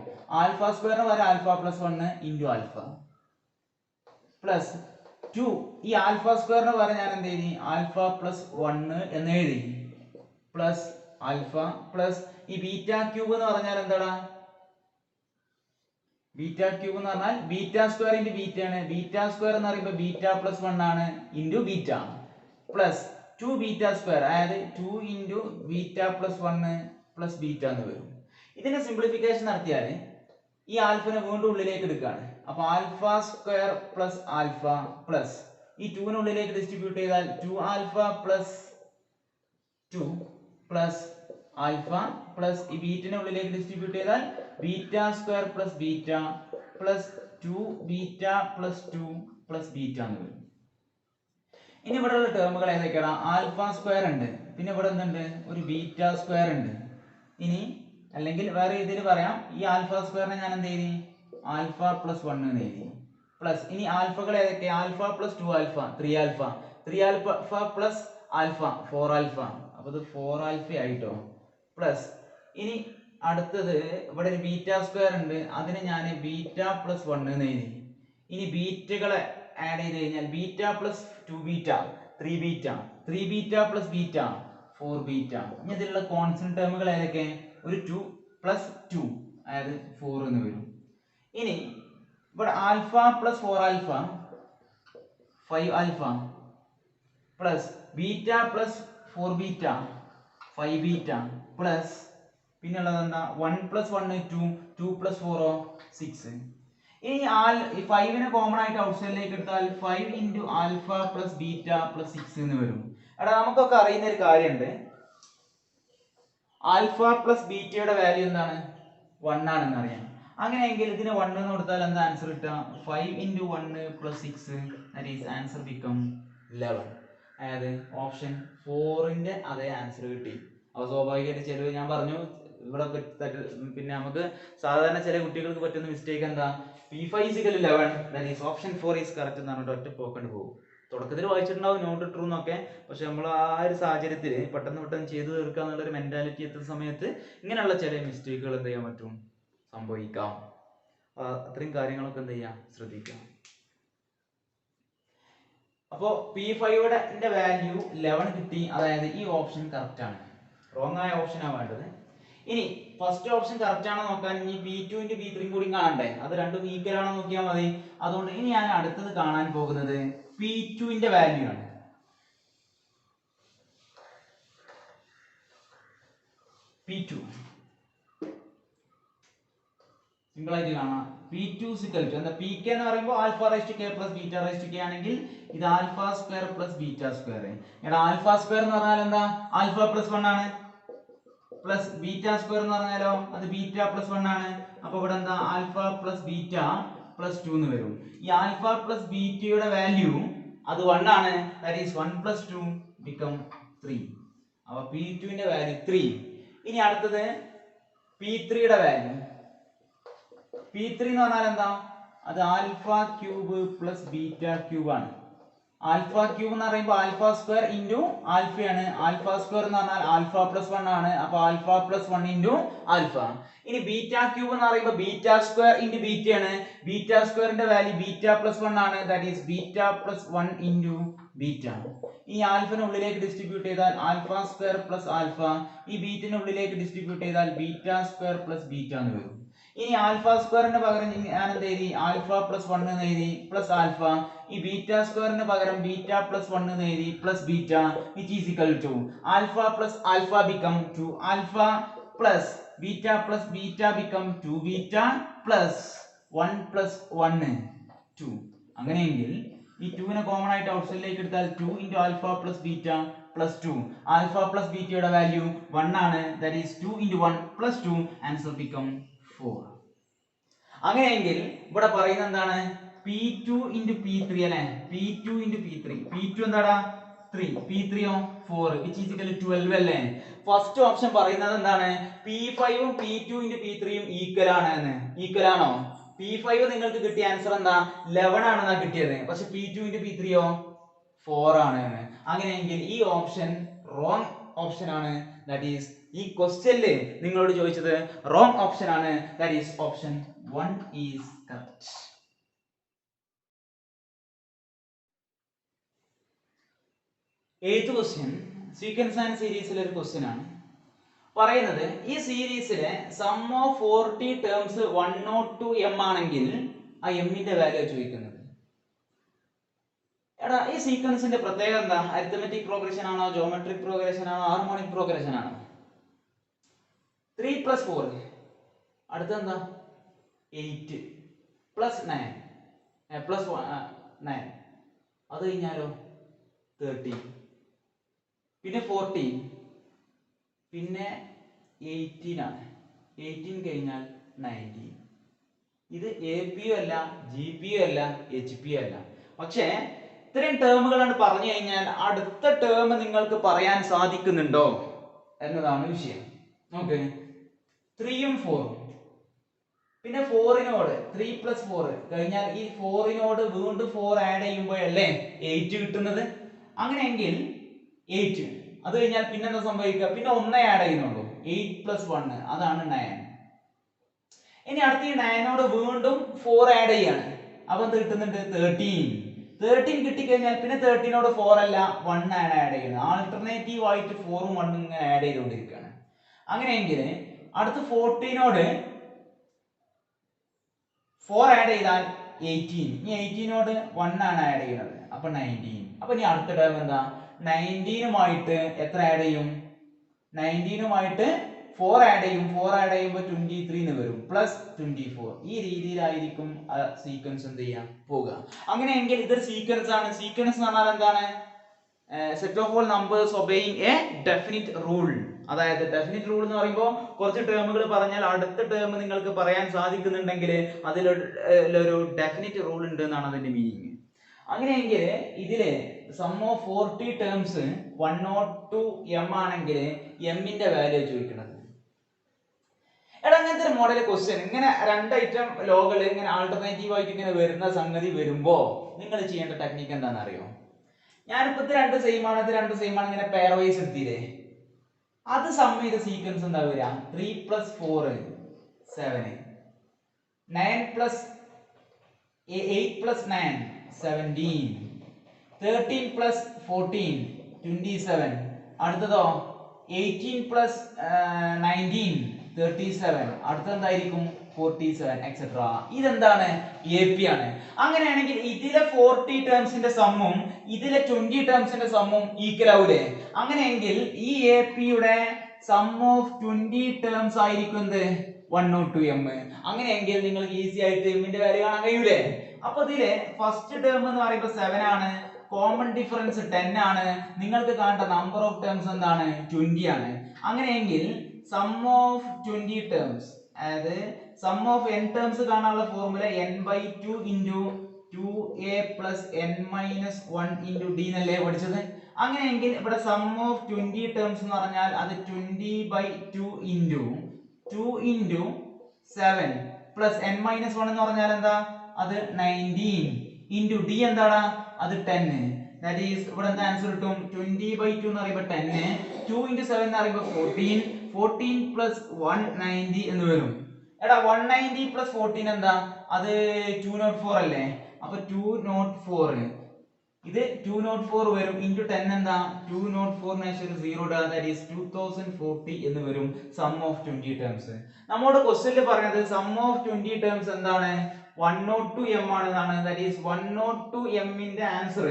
ആൽഫ സ്ക്വയറിന് വരെ alpha plus 1 into alpha plus 2. ഈ ആൽഫ സ്ക്വയറിന് വരെ ഞാൻ എന്ത് എഴുതി? ആൽഫ പ്ലസ് 1 എന്ന് എഴുതി പ്ലസ് ആൽഫ പ്ലസ് ഈ ബീറ്റ ക്യൂബ് എന്ന് പറഞ്ഞാൽ എന്താടാ? ബീറ്റ ക്യൂബ് എന്ന് പറഞ്ഞാൽ ബീറ്റ സ്ക്വയർ ഇൻറ്റു ബീറ്റ ആണ്. ബീറ്റ സ്ക്വയർ എന്ന് പറയുമ്പോൾ ബീറ്റ പ്ലസ് 1 ആണ് into beta plus 2 beta square, അതായത് 2 into beta plus 1 plus beta എന്ന് വരും. ഇതിന്റെ സിംപ്ലിഫിക്കേഷൻ നടത്തിയാൽ ഈ ആൽഫനെ വീണ്ടും ഉള്ളിലേക്ക് എടുക്കുകയാണ്. അപ്പൊ alpha square plus alpha plus ഈ 2 ഉള്ളിലേക്ക് ഡിസ്ട്രിബ്യൂട്ട് ചെയ്താൽ 2 alpha plus 2 plus alpha plus ഈ ബീറ്റനെ ഉള്ളിലേക്ക് ഡിസ്ട്രിബ്യൂട്ട് ചെയ്താൽ beta square plus beta plus 2 beta plus 2 plus beta എന്ന് വരും. ഇനി ഇവിടെ ഉള്ള ടേമുകൾ ഏതൊക്കെയാണ്? ആൽഫ സ്ക്വയർ ഉണ്ട്, പിന്നെ ഇവിടെ എന്തുണ്ട്? ഒരു ബീറ്റ സ്ക്വയർ ഉണ്ട്. ഇനി അല്ലെങ്കിൽ വേറെ രീതിയിൽ പറയാം, ഈ ആൽഫ സ്ക്വയറിനെ ഞാൻ എന്ത് ചെയ്തി? ആൽഫ പ്ലസ് 1 എന്ന് എഴുതി പ്ലസ് ഇനി ആൽഫകൾ ഏതൊക്കെ? Alpha plus 2 alpha 3 alpha 3 alpha plus alpha 4 alpha. അപ്പൊ ഇത് 4 ആൽഫ ആയിട്ടോ പ്ലസ് ഇനി അടുത്തത് ഇവിടെ ഒരു ബീറ്റ സ്ക്വയർ ഉണ്ട്, അതിനെ ഞാൻ ബീറ്റ പ്ലസ് 1 എന്ന് എഴുതി. ഇനി ബീറ്റകളെ ആഡ് ചെയ്ത് കഴിഞ്ഞാൽ beta plus 2 beta 3 beta 3 beta plus beta 4 beta. ഇനി ഇതിലുള്ള കോൺസ്റ്റന്റ് ടേമുകൾ ഏതൊക്കെ? ഒരു 2 പ്ലസ് 2 അതായത് 4 എന്ന് വരും. ഇനി ഇവിടെ alpha plus 4 alpha 5 alpha plus beta plus 4 beta 5 beta plus പിന്നെ ഉള്ളത് എന്താ? 1 പ്ലസ് 1 2 2 പ്ലസ് 4 6. ഇനി ഈ 5നെ കോമൺ ആയിട്ട് ഔട്ട്സൈഡിലേക്ക് എടുത്താൽ 5 into alpha plus beta plus 6 എന്ന് വരും. എടാ നമുക്കൊക്കെ അറിയുന്ന ഒരു കാര്യമുണ്ട്, ആൽഫ പ്ലസ് ബീറ്റയുടെ വാല്യൂ എന്താണ്? 1 ആണെന്ന് അറിയാം. അങ്ങനെയെങ്കിൽ ഇതിന് 1 എന്ന് കൊടുത്താൽ എന്താ ആൻസർ കിട്ടുക? 5 into 1 plus 6, that is answer become 11. അതായത് ഓപ്ഷൻ 4ന്റെ അതേ ആൻസർ കിട്ടി. അപ്പോൾ സ്വാഭാവികമായിട്ട് ചിലവ് ഞാൻ പറഞ്ഞു ഇവിടെ പിന്നെ നമുക്ക് സാധാരണ ചില കുട്ടികൾക്ക് പറ്റുന്ന മിസ്റ്റേക്ക് എന്താ? P5 = 11, that is option 4 is correct എന്ന് പറഞ്ഞിട്ട് ഒറ്റ പോക്കണ്ട് പോകും. തുടക്കത്തിൽ വായിച്ചിട്ടുണ്ടാവും നോട്ട് ട്രൂ എന്നൊക്കെ, പക്ഷെ നമ്മൾ ആ ഒരു സാഹചര്യത്തിൽ പെട്ടെന്ന് ചെയ്തു തീർക്കുക എന്നുള്ളൊരു മെന്റാലിറ്റി എത്തുന്ന സമയത്ത് ഇങ്ങനെയുള്ള ചില മിസ്റ്റേക്കുകൾ എന്ത് ചെയ്യാൻ പറ്റും? സംഭവിക്കാം. അത്രയും കാര്യങ്ങളൊക്കെ എന്ത് ചെയ്യാം? ശ്രദ്ധിക്കാം. അപ്പോൾ P5ന്റെ വാല്യൂ 11 കിട്ടി, അതായത് ഈ ഓപ്ഷൻ കറക്റ്റ് ആണ്. റോങ് ആയ ഓപ്ഷനാണ് വേണ്ടത്. ഇനി ഫസ്റ്റ് ഓപ്ഷൻ കറക്റ്റ് ആണോ നോക്കാൻ ഇനി P2 ന്റെ P3 കൂടി കാണണ്ടേ? അത് രണ്ടും ഈക്വൽ ആണോ നോക്കിയാൽ മതി. അതുകൊണ്ട് ഇനി ഞാൻ അടുത്തത് കാണാൻ പോകുന്നത് P2 ന്റെ വാല്യൂ ആണ്. P2 സിമ്പിൾ ആയിട്ട് കാണാം. P2 = എന്താ? PK എന്ന് പറയുമ്പോൾ alpha rice to K plus beta rise to K ആണെങ്കിൽ ഇത് alpha square plus beta square. എടാ ആൽഫ സ്ക്വയർ എന്ന് പറഞ്ഞാൽ എന്താ? ആൽഫ പ്ലസ് 1 ആണ്. പ്ലസ് ബീറ്റ സ്ക്വയർ എന്ന് പറഞ്ഞാലോ അത് ബീറ്റ പ്ലസ് 1 ആണ്. അപ്പൊ ഇവിടെ എന്താ? ആൽഫ പ്ലസ് ബീറ്റ പ്ലസ് 2 എന്ന് വരും. ഈ ആൽഫ പ്ലസ് ബീറ്റയുടെ വാല്യൂ അത് 1 ആണ്. That is 1 + 2 become 3. അപ്പൊ P2 ന്റെ വാല്യൂ 3. ഇനി അടുത്തത് P3 യുടെ വാല്യൂ. P3 എന്ന് പറഞ്ഞാൽ എന്താ? അത് alpha cube plus beta cube ആണ്. ആൽഫ ക്യൂബ് എന്ന് പറയുമ്പോൾ ആൽഫ സ്ക്വയർ ഇൻറ്റു ആൽഫയാണ്. ആൽഫ സ്ക്വയർ എന്ന് പറഞ്ഞാൽ ആൽഫ പ്ലസ് 1 ആണ്. അപ്പൊ ആൽഫ പ്ലസ് 1 ഇൻറ്റു ആൽഫ. ഇനി ബീറ്റ ക്യൂബ് എന്ന് പറയുമ്പോൾ ബീറ്റ സ്ക്വയർ ഇൻറ്റു ബീറ്റയാണ്. ബീറ്റ സ്ക്വയറിന്റെ വാല്യൂ ബീറ്റ പ്ലസ് 1 ആണ്. That is beta plus 1 into beta. ഈ ആൽഫനെ ഉള്ളിലേക്ക് ഡിസ്ട്രിബ്യൂട്ട് ചെയ്താൽ ആൽഫ സ്ക്വയർ പ്ലസ് ആൽഫ. ഈ ബീറ്റനെ ഉള്ളിലേക്ക് ഡിസ്ട്രിബ്യൂട്ട് ചെയ്താൽ ബീറ്റ സ്ക്വയർ പ്ലസ് ബീറ്റ എന്ന് വരും. ഇനി ആൽഫ സ്ക്വയറിന് പകരം ഞാൻ എന്ത് എഴുതി? ആൽഫ പ്ലസ് 1 എന്ന് എഴുതി പ്ലസ് ആൽഫ. ഈ ബീറ്റ സ്ക്വയറിന് പകരം ബീറ്റ പ്ലസ് 1 എന്ന് എഴുതി plus beta, which is equal to alpha plus alpha become 2 alpha plus beta become 2 beta plus 1 plus 1 2. അങ്ങനെയെങ്കിൽ ഈ 2നെ കോമൺ ആയിട്ട് ഔട്ട്സൈഡിലേക്ക് എടുത്താൽ 2 into alpha plus beta plus 2. Alpha plus ബീറ്റയുടെ വാല്യൂ 1 ആണ്. That is 2 into 1 plus 2. Answer become 4. അങ്ങനെയെങ്കിൽ ഇവിടെ പറയുന്നത് എന്താണ്? P2 ഇൻറ്റു P3 അല്ലെ? P2 into P3. P2 എന്താടാ? 3. P3 oh 4, which is equal to 12 അല്ലേ? ഫസ്റ്റ് ഓപ്ഷൻ പറയുന്നത് എന്താണ്? P5 ഉം P2 ഇൻറ്റു P3 ഉം ഈക്വൽ ആണ് എന്ന്. ഈക്വൽ ആണോ? P5 നിങ്ങൾക്ക് കിട്ടിയ ആൻസർ എന്താ? 11 ആണെന്നാ കിട്ടിയത്. പക്ഷെ P2 ഇൻറ്റു P3 ഓ 4 ആണ് എന്ന്. അങ്ങനെയെങ്കിൽ ഈ ഓപ്ഷൻ റോങ് ഓപ്ഷൻ ആണ്. ദാറ്റ് ഈസ് ഈ ക്വസ്റ്റ്യനില് നിങ്ങളോട് ചോദിച്ചത് റോങ് ഓപ്ഷൻ ആണ്. That is option 1 is correct. Eighth question sequence and സീരീസിലെ ഒരു ക്വസ്റ്റ്യൻ ആണ്. പറയുന്നത് ഈ സീരീസിലെ സം ഓഫ് 40 ടേംസ് 102 m ആണെങ്കിൽ ആ എമ്മിന്റെ വാല്യൂ ചോദിക്കുന്നത്. എടാ ഈ സീക്വൻസിന്റെ പ്രത്യേകത എന്താ? അരിത്തമെറ്റിക് പ്രോഗ്രഷൻ ആണോ, ജോമെട്രിക് പ്രോഗ്രഷൻ ആണോ, ഹാർമോണിക് പ്രോഗ്രഷൻ ആണോ? 3 + 4 അടുത്തെന്താ? 8 + 9 +9 അത് കഴിഞ്ഞാലോ 13 പിന്നെ 14 പിന്നെ 18 ആണ്. 18 കഴിഞ്ഞാൽ 19. ഇത് AP അല്ല, GP അല്ല, HP അല്ല. പക്ഷേ ഇത്രയും ടേമുകളാണ് പറഞ്ഞു കഴിഞ്ഞാൽ അടുത്ത ടേം നിങ്ങൾക്ക് പറയാൻ സാധിക്കുന്നുണ്ടോ എന്നതാണ് വിഷയം. നോക്ക് 3ഉം 4ഉം പിന്നെ 4നോട് 3 + 4 കഴിഞ്ഞാൽ ഈ 4നോട് വീണ്ടും 4 ആഡ് ചെയ്യുമ്പോഴല്ലേ 8 കിട്ടുന്നത്. അങ്ങനെയെങ്കിൽ 8 അത് കഴിഞ്ഞാൽ പിന്നെന്താ സംഭവിക്കുക? പിന്നെ 1 ആഡ് ചെയ്യുന്നുള്ളൂ. 8 + 1 അതാണ് 9. ഇനി അടുത്ത ഈ 9നോട് വീണ്ടും 4 ആഡ് ചെയ്യാണ്. അപ്പൊ എന്ത് കിട്ടുന്നുണ്ട്? 13 കിട്ടിക്കഴിഞ്ഞാൽ പിന്നെ 13നോട് 4 അല്ല 1 ആണ് ആഡ് ചെയ്യുന്നത്. ആൾട്ടർനേറ്റീവ് ആയിട്ട് 4ഉം 1ഉം ഇങ്ങനെ ആഡ് ചെയ്തുകൊണ്ടിരിക്കുകയാണ്. അങ്ങനെയെങ്കിൽ അടുത്ത 14നോട് 4 ആഡ് ചെയ്താൽ 18. ഇനി 18നോട് 1 ആണ് ആഡ് ചെയ്യുന്നത്. അപ്പൊ 19. അപ്പൊ ഇനി അടുത്ത ടേം എന്താ? 19നുമായിട്ട് എത്ര ആഡ് ചെയ്യും? 19നുമായിട്ട് 4 ആഡ് ചെയ്യുമ്പോൾ 23 എന്ന് വരും പ്ലസ് 24. ഈ രീതിയിലായിരിക്കും സീക്വൻസ് എന്ത് ചെയ്യാം പോകുക. അങ്ങനെയെങ്കിൽ ഇതൊരു സീക്വൻസ് ആണ്. സീക്വൻസ് എന്ന് പറഞ്ഞാൽ എന്താണ്? Set of all numbers obeying A definite rule. അതായത് ഡെഫിനിറ്റ് റൂൾ എന്ന് പറയുമ്പോൾ കുറച്ച് ടേമുകൾ പറഞ്ഞാൽ അടുത്ത ടേം നിങ്ങൾക്ക് പറയാൻ സാധിക്കുന്നുണ്ടെങ്കിൽ അതിലൊരു ഡെഫിനിറ്റ് റൂൾ ഉണ്ട് എന്നാണ് അതിന്റെ മീനിങ്. അങ്ങനെയെങ്കിൽ ഇതില് സം ഓഫ് 40 ടേംസ് 102 m ആണെങ്കിൽ എമ്മിന്റെ വാല്യൂ ചോദിക്കുന്നത്. എടാ അങ്ങനത്തെ ഒരു മോഡൽ ക്വസ്റ്റ്യൻ ഇങ്ങനെ 2 ഐറ്റം ലോകൾ ഇങ്ങനെ ആൾട്ടർനേറ്റീവ് ആയിട്ട് ഇങ്ങനെ വരുന്ന സംഗതി വരുമ്പോ നിങ്ങൾ ചെയ്യേണ്ട ടെക്നിക്ക് എന്താണെന്ന് അറിയോ? ഞാനിപ്പോ ഇത് 2 സെയിം ആണ് ഇങ്ങനെ പെയർ വൈസ് എടുത്തില്ലേ, അത് സം ചെയ്ത സീക്വൻസ് എന്താ വരിക? 3 + 4 7, 9 + 8 + 9 17, 13 + 14 27, അടുത്തതോ 18 + 19 37, അടുത്തെന്തായിരിക്കും 47 എക്സെട്ര. ഇതെന്താണ്? AP ആണ്. അങ്ങനെയാണെങ്കിൽ ഇതിലെ 40 ടേംസിന്റെ സമ്മും ഇതിലെ 20 ടേംസിന്റെ സമ്മും ഈക്വൽ ആവൂലേ? അങ്ങനെയെങ്കിൽ ഈ APയുടെ സം ഓഫ് 20 ടേംസ് ആയിരിക്കും എന്ത്? 102 m. അങ്ങനെയെങ്കിൽ നിങ്ങൾക്ക് ഈസി ആയിട്ട് എമ്മിന്റെ വാല്യൂ കാണാൻ കഴിയൂലേ? അപ്പൊ ഇതിലെ ഫസ്റ്റ് ടേം എന്ന് പറയുമ്പോൾ 7 ആണ്, കോമൺ ഡിഫറൻസ് 10 ആണ്, നിങ്ങൾക്ക് കാണേണ്ട നമ്പർ ഓഫ് ടേംസ് എന്താണ്? 20 ആണ്. അങ്ങനെയെങ്കിൽ സം ഓഫ് 20 ടേംസ്, അതായത് സം ഓഫ് n ടേംസ് കാണാനുള്ള formula n/2 * 2a + n - 1 * d എന്നല്ലേ പഠിച്ചത്? അങ്ങനെയെങ്കിൽ ഇവിടെ സം ഓഫ് 20 ടേംസ് എന്ന് പറഞ്ഞാൽ അത് 20/2 * 2 * 7 + n - 1 എന്ന് പറഞ്ഞാൽ എന്താ? അത് 19 * d എന്താടാ? അത് 10. ദാറ്റ് ഈസ് ഇവിടെ എന്താ ആൻസർ കിട്ടും? 20/2 എന്ന് പറയുമ്പോൾ 10, 2 * 7 എന്ന് പറയുമ്പോൾ 14, 14 + 190 എന്ന് വരും. എടാ 190 + 14 എന്താ? അത് 204 അല്ലേ? അപ്പൊ 204 ഇത് 204 വരും into 10 എന്താ? 204 ന് 0 ഇടുക, that is 2040 എന്ന് വരും സം ഓഫ് 20 ടേംസ്. നമ്മുടെ ക്വസ്റ്റ്യനിൽ പറഞ്ഞത് സം ഓഫ് 20 ടേംസ് എന്താണ്? 102 m ആണെന്നാണ്. ദാറ്റ് ഈസ് 102 m ന്റെ ആൻസർ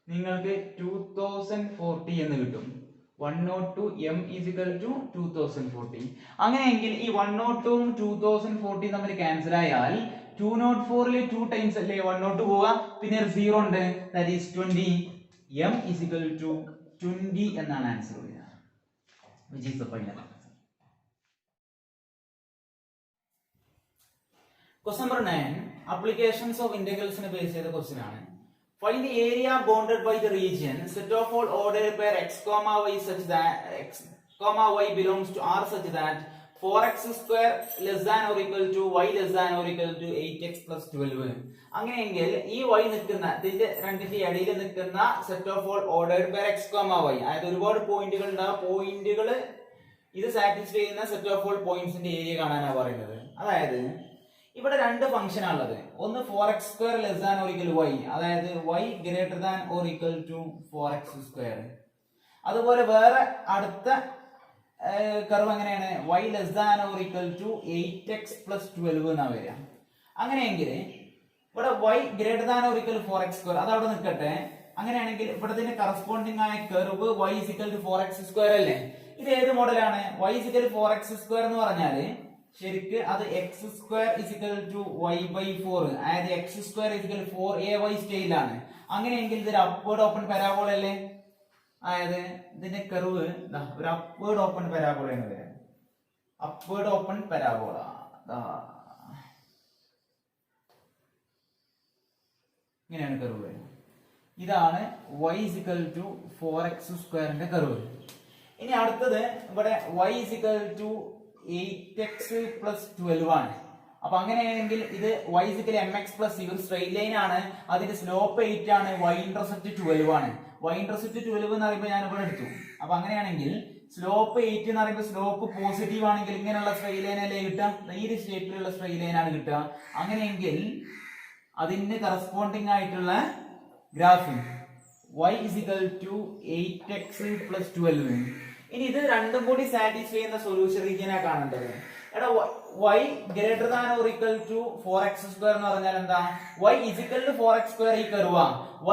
നിങ്ങൾക്ക് 2040 എന്ന് കിട്ടും. 102 m = 2040. അങ്ങനെയെങ്കിൽ ഈ 102 ഉം 2040 തമ്മിൽ ക്യാൻസൽ ആയാൽ 204 ൽ 2 ടൈംസ് അല്ലേ 102 പോവുക, പിന്നെ ഒരു 0 ഉണ്ട്, that is 20. m = 20 എന്നാണ് ആൻസർ വരിക, which is the final answer. Question number 9, applications of integrals നെ ബേസ് ചെയ്ത ക്വസ്റ്റ്യൻ ആണ്. Find the area bounded by the region set of all ordered pair x, y such that x, y belongs to R such that 4x² less than or equal to y less than or equal to 8x + 12. അങ്ങനെയെങ്കിൽ ഈ y നിൽക്കുന്ന ഇതിന്റെ രണ്ടിന്റെ ഇടയിൽ നിൽക്കുന്ന set of all ordered pair x, y, അതായത് ഒരുപാട് പോയിന്റുകൾ ഉണ്ട്. ആ പോയിന്റുകൾ ഇത് സാറ്റിസ്ഫൈ ചെയ്യുന്ന സെറ്റ് ഓഫ് ഓൾ പോയിന്റ്സിന്റെ ഏരിയ കാണാനാണ് പറയുന്നത്. അതായത് ഇവിടെ 2 ഫംഗ്ഷൻ ആണുള്ളത്. ഒന്ന് 4x² less than or equal to y, അതായത് y greater than or equal to 4x². അതുപോലെ വേറെ അടുത്ത കർവ് എങ്ങനെയാണ്? y less than or equal to 8x + 12 എന്നാ വരിക. അങ്ങനെയെങ്കിൽ ഇവിടെ y greater than or equal to 4x², അത് അവിടെ നിൽക്കട്ടെ. അങ്ങനെയാണെങ്കിൽ ഇവിടെ ഇതിന്റെ കറസ്പോണ്ടിങ് ആയ കർവ് y = 4x² അല്ലേ? ഇത് ഏത് മോഡലാണ്? y = 4x² എന്ന് പറഞ്ഞാല് ശരിക്ക് അത് x² = y/4, അതായത് x² = 4ay സ്റ്റൈലാണ്. അങ്ങനെയെങ്കിൽ ഇതൊരു അപ്വേർഡ് ഓപ്പൺ പരാബോള അല്ലേ? അതായത് ഇതിന്റെ കർവ് ഒരു അപ്വേർഡ് ഓപ്പൺ പരാബോളയാണ് വരിക. അപ്വേർഡ് ഓപ്പൺ പരാബോള ഇങ്ങനെയാണ് കർവ് വരുന്നത്. ഇതാണ് y = 4x² ന്റെ കർവ്. ഇനി അടുത്തത് ഇവിടെ y = 8x + 12 ആണ്. അപ്പൊ അങ്ങനെയാണെങ്കിൽ ഇത് y = mx + c, ഒരു സ്ട്രെയിറ്റ് ലൈൻ ആണ്. അതിന്റെ സ്ലോപ്പ് 8 ആണ്, y ഇന്റർസെപ്റ്റ് 12 ആണ്. y ഇന്റർസെപ്റ്റ് 12 എന്ന് പറയുമ്പോൾ ഞാൻ ഇവിടെ എടുത്തു. അപ്പൊ അങ്ങനെയാണെങ്കിൽ സ്ലോപ്പ് 8 എന്ന് പറയുമ്പോൾ സ്ലോപ്പ് പോസിറ്റീവ് ആണെങ്കിൽ ഇങ്ങനെയുള്ള സ്ട്രെയിറ്റ് ലൈൻ അല്ലേ കിട്ടുക? ഈ ഒരു ഷേപ്പിലുള്ള സ്ട്രെയിറ്റ് ലൈൻ ആണ് കിട്ടുക. അങ്ങനെയെങ്കിൽ അതിന് കറസ്പോണ്ടിങ് ആയിട്ടുള്ള ഗ്രാഫ് y = 8x + 12. ഇനി ഇത് രണ്ടും കൂടി സാറ്റിസ്ഫൈ ചെയ്യുന്ന സൊല്യൂഷൻ റീജിയനാണ് കാണേണ്ടത്. എടാ y greater than or equal to 4x² എന്ന് പറഞ്ഞാൽ എന്താ? y = 4x² ഈ കർവാ.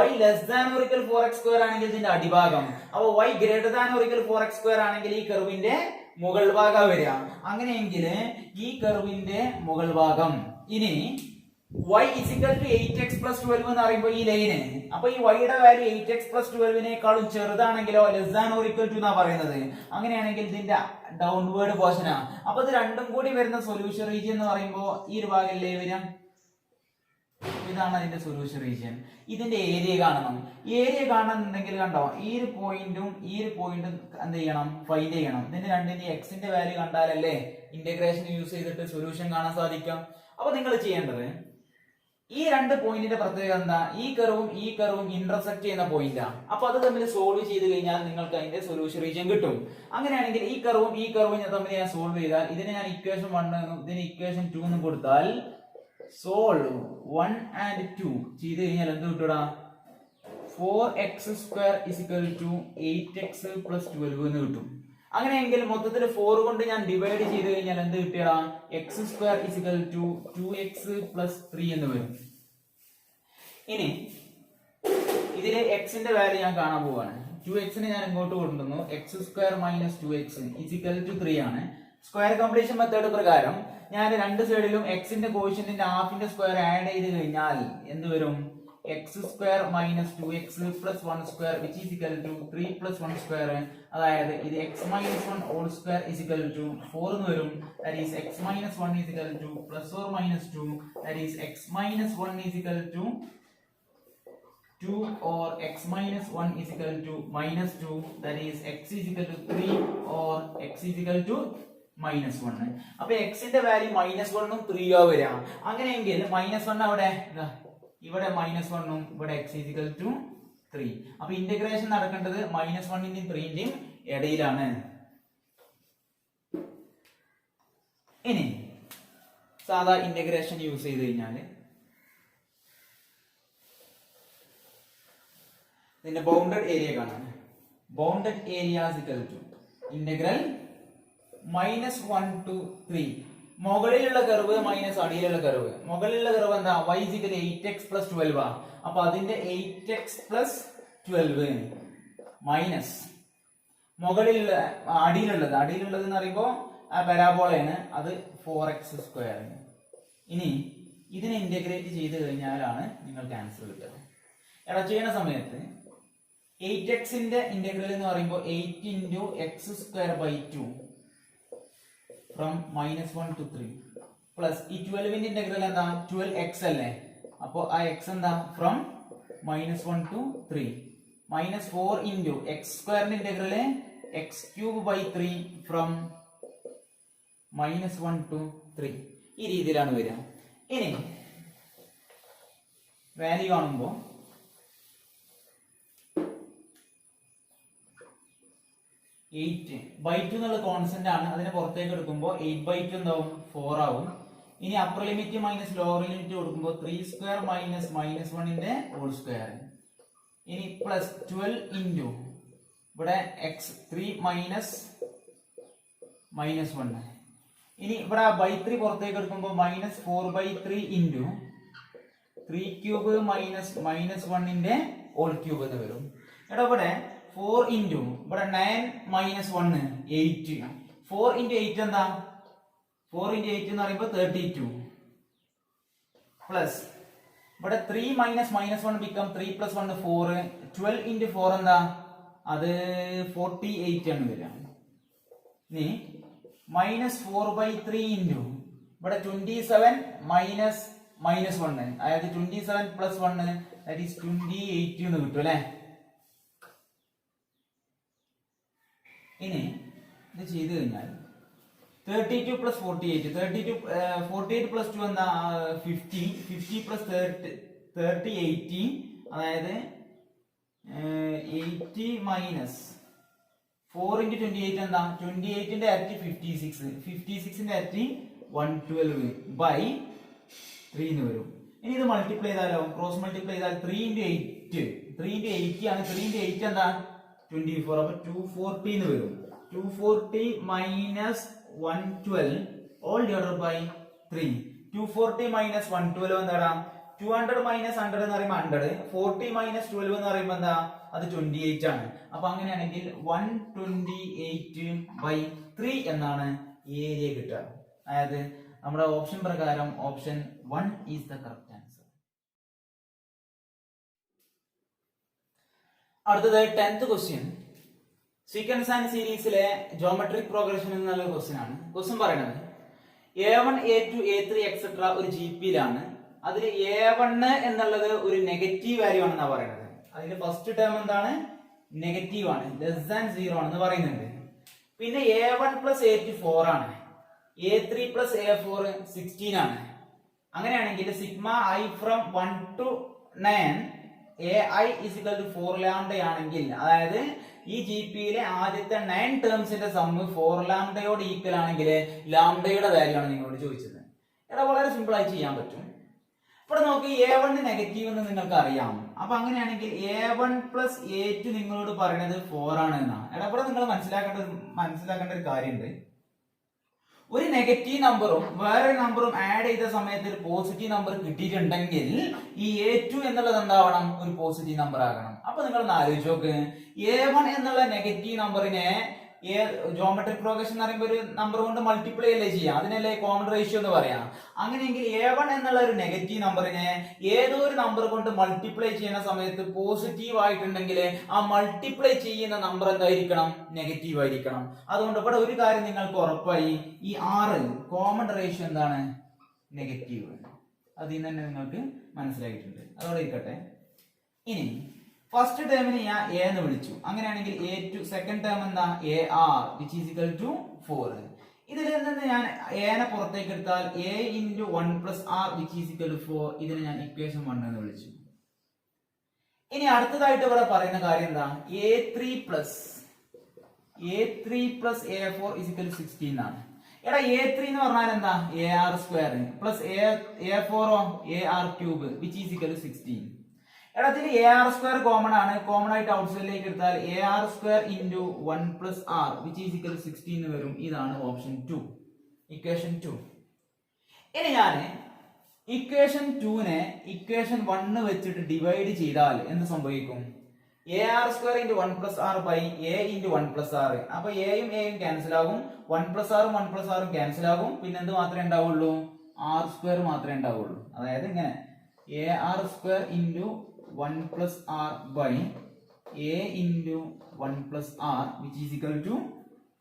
y less than or equal to 4x² ആണെങ്കിൽ ഇതിന്റെ അടിഭാഗം. അപ്പൊ y greater than or equal to 4x² ആണെങ്കിൽ ഈ കർവിന്റെ മുകൾ ഭാഗം വരിക. അങ്ങനെയെങ്കിൽ ഈ കർവിന്റെ മുകൾ ഭാഗം ഇനി y is equal to 8x plus 12 എന്ന് പറയുമ്പോൾ ഈ ലൈന്, അപ്പൊ ഈ y യുടെ വാല്യൂ 8x plus 12 ചെറുതാണെങ്കിലോ less than or equal to എന്നാ പറയുന്നത്. അങ്ങനെയാണെങ്കിൽ ഇതിന്റെ ഡൗൺവേർഡ് പോർഷനാ. അപ്പൊ ഇത് രണ്ടും കൂടി വരുന്ന സൊല്യൂഷൻ റീജിയൻ എന്ന് പറയുമ്പോൾ ഈ ഒരു ഭാഗമല്ലേ വരാം. ഇതാണ് അതിന്റെ സൊല്യൂഷൻ റീജിയൻ. ഇതിന്റെ ഏരിയ കാണണം. ഏരിയ കാണണമെന്നുണ്ടെങ്കിൽ കണ്ടോ, ഈ ഒരു പോയിന്റും എന്ത് ചെയ്യണം, ഫൈൻഡ് ചെയ്യണം. ഇതിന്റെ രണ്ടിന്റെ എക്സിന്റെ വാല്യൂ കണ്ടാലല്ലേ ഇന്റഗ്രേഷൻ യൂസ് ചെയ്തിട്ട് സൊല്യൂഷൻ കാണാൻ സാധിക്കാം. അപ്പൊ നിങ്ങൾ ചെയ്യേണ്ടത് ഈ രണ്ട് പോയിന്റിന്റെ പ്രത്യേകത എന്താ, ഈ കർവും ഇന്റർസെക്ട് ചെയ്യുന്ന പോയിന്റാ. അപ്പൊ അത് തമ്മിൽ സോൾവ് ചെയ്ത് കഴിഞ്ഞാൽ നിങ്ങൾക്ക് അതിന്റെ സൊല്യൂഷൻ റീജിയൻ കിട്ടും. അങ്ങനെയാണെങ്കിൽ ഈ കർവും തമ്മിൽ ഞാൻ സോൾവ് ചെയ്താൽ ഇതിനെ ഞാൻ ഇക്വേഷൻ 1 എന്നും ഇതിന് ഇക്വേഷൻ 2 എന്നും കൊടുത്താൽ സോൾവ് 1 and 2 ചെയ്ത് കഴിഞ്ഞാൽ എന്ത് കിട്ടൂടാ, 4x² = 8x plus 12 എന്ന് കിട്ടും. അങ്ങനെയെങ്കിൽ മൊത്തത്തിൽ 4 കൊണ്ട് ഞാൻ ഡിവൈഡ് ചെയ്ത് കഴിഞ്ഞാൽ എന്ത് കിട്ടിയടാ, x² = 2x plus 3 എന്ന് വരും. ഇനി ഇതിലെ എക്സിന്റെ വാല്യൂ ഞാൻ കാണാൻ പോവാണ്. 2x നെ ഞാൻ ഇങ്ങോട്ട് കൊണ്ടുവന്നു. x² - 2x = 3 ആണ്. സ്ക്വയർ കംപ്ലീഷൻ മെത്തേഡ് പ്രകാരം ഞാൻ രണ്ട് സൈഡിലും എക്സിന്റെ കോഷ്യന്റിന്റെ ഹാഫിന്റെ സ്ക്വയർ ആഡ് ചെയ്ത് കഴിഞ്ഞാൽ എന്ത് വരും, x² - 2x plus 1² which is equal to 3 plus 1². അതായത് ഇത് x - 1 whole square is equal to 4 എന്ന് വരും. That is x - 1 is equal to plus or minus 2. That is x - 1 is equal to 2 or x - 1 is equal to minus 2. That is x is equal to 3 or x is equal to -1. അപ്പൊ എക്സിന്റെ value -1 ഉം 3 ആ വരിക. അങ്ങനെയെങ്കിൽ -1 അവിടെ ഇവിടെ -1 ഉം ഇവിടെ x is equal to 3. അപ്പൊ ഇന്റഗ്രേഷൻ നടക്കേണ്ടത് -1 ന്റെയും 3 ന്റെയും ഇടയിലാണ്. ഇനി സാധാ ഇന്റഗ്രേഷൻ യൂസ് ചെയ്ത് കഴിഞ്ഞാൽ ഇതിന്റെ ബൗണ്ടഡ് ഏരിയ കാണാൻ. Bounded area is equal to integral -1 to 3. മുകളിലുള്ള കർവ് മൈനസ് അടിയിലുള്ള കർവ്. മുകളിലുള്ള കർവ് എന്താ, y = 8x plus 12 ആ. അപ്പൊ അതിന്റെ 8x plus 12 മൈനസ് മുകളിലുള്ള അടിയിലുള്ളത് എന്ന് പറയുമ്പോ ആ പരാബോളയാണ്, അത് 4x². ഇനി ഇതിനെ ഇന്റഗ്രേറ്റ് ചെയ്ത് കഴിഞ്ഞാലാണ് നിങ്ങൾക്ക് ആൻസർ കിട്ടുക. എടാ ചെയ്യുന്ന സമയത്ത് 8x ന്റെ ഇന്റഗ്രൽ എന്ന് പറയുമ്പോൾ 8 into x²/2 from -1 to 3 plus ഈ 12 ന്റെ ഇന്റഗ്രൽ എന്താ, 12x അല്ലേ. അപ്പോൾ ആ x എന്താ, from -1 to 3 -4 into x² ന്റെ ഇന്റഗ്രൽ x³/3 from -1 to 3. ഈ രീതിയിലാണ് വരിക. ഇനി വാല്യൂ കാണുമ്പോൾ (8/2) എന്നുള്ള കോൺസ്റ്റന്റ് ആണ്. അതിനെ പുറത്തേക്ക് എടുക്കുമ്പോൾ 8/2 എന്താവും, 4 ആവും. ഇനി upper limit minus lower limit കൊടുക്കുമ്പോൾ 3² - -1 ന്റെ ഹോൾ സ്ക്വയർ. ഇനി പ്ലസ് 12 into ഇവിടെ x3 minus -1. ഇനി ഇവിടെ /3 പുറത്തേക്ക് എടുക്കുമ്പോൾ -4/3 into 3³ -1 ന്റെ ഹോൾ ക്യൂബ് എന്ന് വരും. എടാ ഇവിടെ 4 into ഇവിടെ 9 - 1 8. 4 into 8 എന്താ, 4 into 8 എന്ന് പറയുമ്പോൾ 32 പ്ലസ് ഇവിടെ 3 - -1 become 3 plus 1 4. 12 into 4 എന്താ, അത് 48 ആണ് വരിക. ഇനി -4/3 into ഇവിടെ 27 -1 അതായത് 27 plus 1 that is 28 എന്ന് കിട്ടും അല്ലേ. ഇനി ഇത് ചെയ്ത് കഴിഞ്ഞാൽ 32 plus 48 48 plus 2 എന്താ, 50 plus 30 80. അതായത് 80 minus 4 into 28 എന്താ, 28 ന്റെ ഇരട്ടി 56 ന്റെ ഇരട്ടി 112/3 എന്ന് വരും. ഇനി ഇത് മൾട്ടിപ്ലൈ ചെയ്താലോ, ക്രോസ് മൾട്ടിപ്ലൈ ചെയ്താൽ 3 into 8 ആണ്. 3 into 8 എന്താ, 24. അപ്പൊ 240 എന്ന് വരും. 240 minus 112 all divided by 3. 240 minus 112 എന്താടാ, 200 minus 100 എന്ന് പറയുമ്പോൾ 100. 40 minus 12 എന്ന് പറയുമ്പോൾ എന്താ, അത് 28 ആണ്. അപ്പൊ അങ്ങനെയാണെങ്കിൽ 128/3 എന്നാണ് ഏരിയ കിട്ടുക. അതായത് നമ്മുടെ ഓപ്ഷൻ പ്രകാരം option 1 is the correct answer. അടുത്തത് 10th ക്വസ്റ്റ്യൻ. സീക്വൻസ് ആൻഡ് സീരീസിലെ ജോമെട്രിക് പ്രോഗ്രഷൻ എന്നുള്ള ക്വസ്റ്റ്യൻ ആണ്. ക്വസ്റ്റ്യൻ പറയുന്നത് A1 A2 A3 എക്സെട്ര ഒരു GP-യിലാണ്. അതിൽ A1 എന്നുള്ളത് ഒരു നെഗറ്റീവ് വാല്യൂ ആണെന്നാ പറയുന്നത്. അതിന്റെ ഫസ്റ്റ് ടേം എന്താണ്? നെഗറ്റീവ് ആണ്, ലെസ് ദാൻ 0 ആണെന്ന് പറയുന്നുണ്ട്. പിന്നെ A1 പ്ലസ് A2 4 ആണ്, A3 പ്ലസ് A4 16 ആണ്. അങ്ങനെയാണെങ്കിൽ sigma I from 1 to 9 AI is equal to 4 lambda ആണെങ്കിൽ, അതായത് ഈ GP-യിലെ ആദ്യത്തെ 9 ടേംസിന്റെ സമ്മ് 4 ലാംഡയോട് ഈക്വൽ ആണെങ്കിൽ ലാംഡയുടെ വാല്യൂ ആണ് നിങ്ങളോട് ചോദിച്ചത്. ഇവിടെ വളരെ സിമ്പിൾ ആയി ചെയ്യാൻ പറ്റും. ഇവിടെ നോക്കി A1 നെഗറ്റീവ് എന്ന് നിങ്ങൾക്ക് അറിയാം. അപ്പൊ അങ്ങനെയാണെങ്കിൽ A1 പ്ലസ് A2 നിങ്ങളോട് പറയുന്നത് 4 ആണ് എന്നാണ്. ഇവിടെ നിങ്ങൾ മനസ്സിലാക്കേണ്ട ഒരു കാര്യമുണ്ട്. ഒരു നെഗറ്റീവ് നമ്പറും വേറൊരു നമ്പറും ആഡ് ചെയ്ത സമയത്ത് ഒരു പോസിറ്റീവ് നമ്പർ കിട്ടിയിട്ടുണ്ടെങ്കിൽ ഈ A2 എന്നുള്ളത് എന്താവണം? ഒരു പോസിറ്റീവ് നമ്പർ ആകണം. അപ്പൊ നിങ്ങൾ ഒന്ന് ആലോചിച്ച് നോക്ക്, A1 എന്നുള്ള നെഗറ്റീവ് നമ്പറിനെ ജോമെട്രിക് പ്രോഗ്രഷൻ എന്ന് പറയുമ്പോൾ ഒരു നമ്പർ കൊണ്ട് മൾട്ടിപ്ലൈ അല്ലേ ചെയ്യാം, അതിനല്ലേ കോമൺ റേഷ്യോ എന്ന് പറയാം. അങ്ങനെയെങ്കിൽ A1 എന്നുള്ള ഒരു നെഗറ്റീവ് നമ്പറിനെ ഏതോ ഒരു നമ്പർ കൊണ്ട് മൾട്ടിപ്ലൈ ചെയ്യുന്ന സമയത്ത് പോസിറ്റീവ് ആയിട്ടുണ്ടെങ്കിൽ ആ മൾട്ടിപ്ലൈ ചെയ്യുന്ന നമ്പർ എന്തായിരിക്കണം? നെഗറ്റീവ് ആയിരിക്കണം. അതുകൊണ്ട് ഇവിടെ ഒരു കാര്യം നിങ്ങൾക്ക് ഉറപ്പായി, ഈ 6 കോമൺ റേഷ്യോ എന്താണ്? നെഗറ്റീവ്. അതിൽ നിന്ന് തന്നെ നിങ്ങൾക്ക് മനസ്സിലായിട്ടുണ്ട്. അതോടെ ഇരിക്കട്ടെ. ഇനി ഫസ്റ്റ് ടേമിന് ഞാൻ A എന്ന് വിളിച്ചു. അങ്ങനെയാണെങ്കിൽ A2 സെക്കൻഡ് ടേം എന്താ? AR which is equal to 4. ഇതിൽ നിന്ന് ഞാൻ A നെ പുറത്തേക്ക് എടുത്താൽ A into 1 plus R which is equal to 4. ഇതിനെ ഞാൻ ഇക്വേഷൻ 1 എന്ന് വിളിച്ചു. ഇനി അടുത്തതായിട്ട് ഇവിടെ പറയുന്ന കാര്യം എന്താ? A3 plus A4 is equal to 16 ആണ്. എടാ A3 എന്ന് പറഞ്ഞാൽ എന്താ? AR square plus A4 AR cube which is equal to 16. എടാ ഇതിൽ AR സ്ക്വയർ കോമൺ ആണ്. കോമൺ ആയിട്ട് ഔട്ട്സൈഡിലേക്ക് എടുത്താൽ AR square into 1 plus R which is equal 16 എന്ന് വരും. ഇതാണ് ഓപ്ഷൻ 2, ഇക്വേഷൻ 2. ഇനി ഞാൻ ഇക്വേഷൻ 2നെ ഇക്വേഷൻ 1 വെച്ചിട്ട് ഡിവൈഡ് ചെയ്താൽ എന്ത് സംഭവിക്കും? AR square into 1 plus R by A into 1 plus R. അപ്പൊ എയും എയും ക്യാൻസൽ ആകും, 1 പ്ലസ് ആറും 1 പ്ലസ് ആറും ക്യാൻസൽ ആകും. പിന്നെ എന്ത് മാത്രമേ ഉണ്ടാവുള്ളൂ? R സ്ക്വയർ മാത്രമേ ഉണ്ടാവുള്ളൂ. അതായത് ഇങ്ങനെ AR square into 1 plus R by A into 1 plus R which is equal to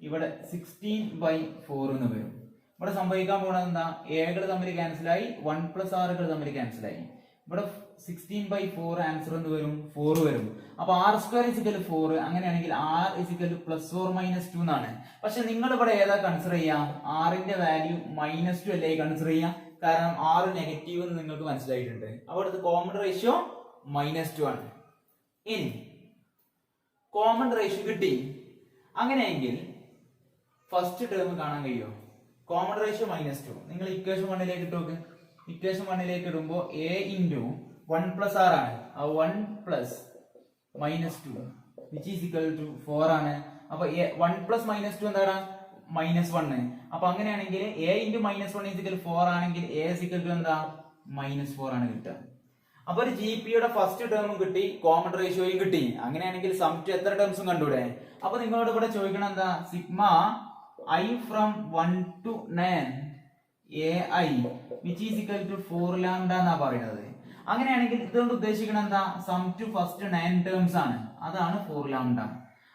ഇവിടെ 16/4 എന്ന് വരും. ഇവിടെ സംഭവിക്കാൻ പോകുന്നത് എന്താ? എകൾ തമ്മിൽ ക്യാൻസലായി, 1 plus R തമ്മിൽ ക്യാൻസലായി. ഇവിടെ 16/4 ആൻസർ എന്ന് വരും? 4 വരും. അപ്പൊ R square is equal to 4. അങ്ങനെയാണെങ്കിൽ R is equal to plus or minus 2 എന്നാണ്. പക്ഷെ നിങ്ങൾ ഇവിടെ ഏതാ കൺസിഡർ ചെയ്യാം? R ന്റെ വാല്യൂ -2 അല്ലേ കൺസിഡർ ചെയ്യാം? കാരണം R നെഗറ്റീവ് എന്ന് നിങ്ങൾക്ക് മനസ്സിലായിട്ടുണ്ട്. അവിടുത്തെ കോമൺ റേഷ്യോ -2 ആണ്. ഇനി കോമൺ റേഷ്യോ കിട്ടി. അങ്ങനെയെങ്കിൽ ഫസ്റ്റ് ടേം കാണാൻ കഴിയുമോ? Common ratio -2. നിങ്ങൾ ഇക്വേഷൻ 1ലേക്ക് ഇട്ട് നോക്ക്. ഇക്വേഷൻ 1ലേക്ക് ഇടുമ്പോൾ A ഇൻറ്റു 1 പ്ലസ് R ആണ്. ആ 1 plus -2 which is equal to 4 ആണ്. അപ്പൊ 1 പ്ലസ് -2 എന്താണ്? -1. അപ്പൊ അങ്ങനെയാണെങ്കിൽ A ഇൻറ്റു -1 ഈസ് ഇക്വൽ 4 ആണെങ്കിൽ A ഈസ് ഇക്വൽ ടു എന്താ? -4 ആണ് കിട്ടുക. അപ്പൊ ഒരു GP-യുടെ ഫസ്റ്റ് ടേമും കിട്ടി, കോമൺ റേഷ്യോയും കിട്ടി. അങ്ങനെയാണെങ്കിൽ സം ടു എത്ര ടേംസും കണ്ടൂടെ? അപ്പൊ നിങ്ങളോട് ഇവിടെ ചോദിക്കണം എന്താ? Sigma I from 1 to 9 AI which is equal to 4 lambda എന്നാ പറയുന്നത്. അങ്ങനെയാണെങ്കിൽ ഇതുകൊണ്ട് ഉദ്ദേശിക്കണം എന്താ? സം ടു ഫസ്റ്റ് 9 ടേംസ് ആണ്, അതാണ് 4 ലാംഡ.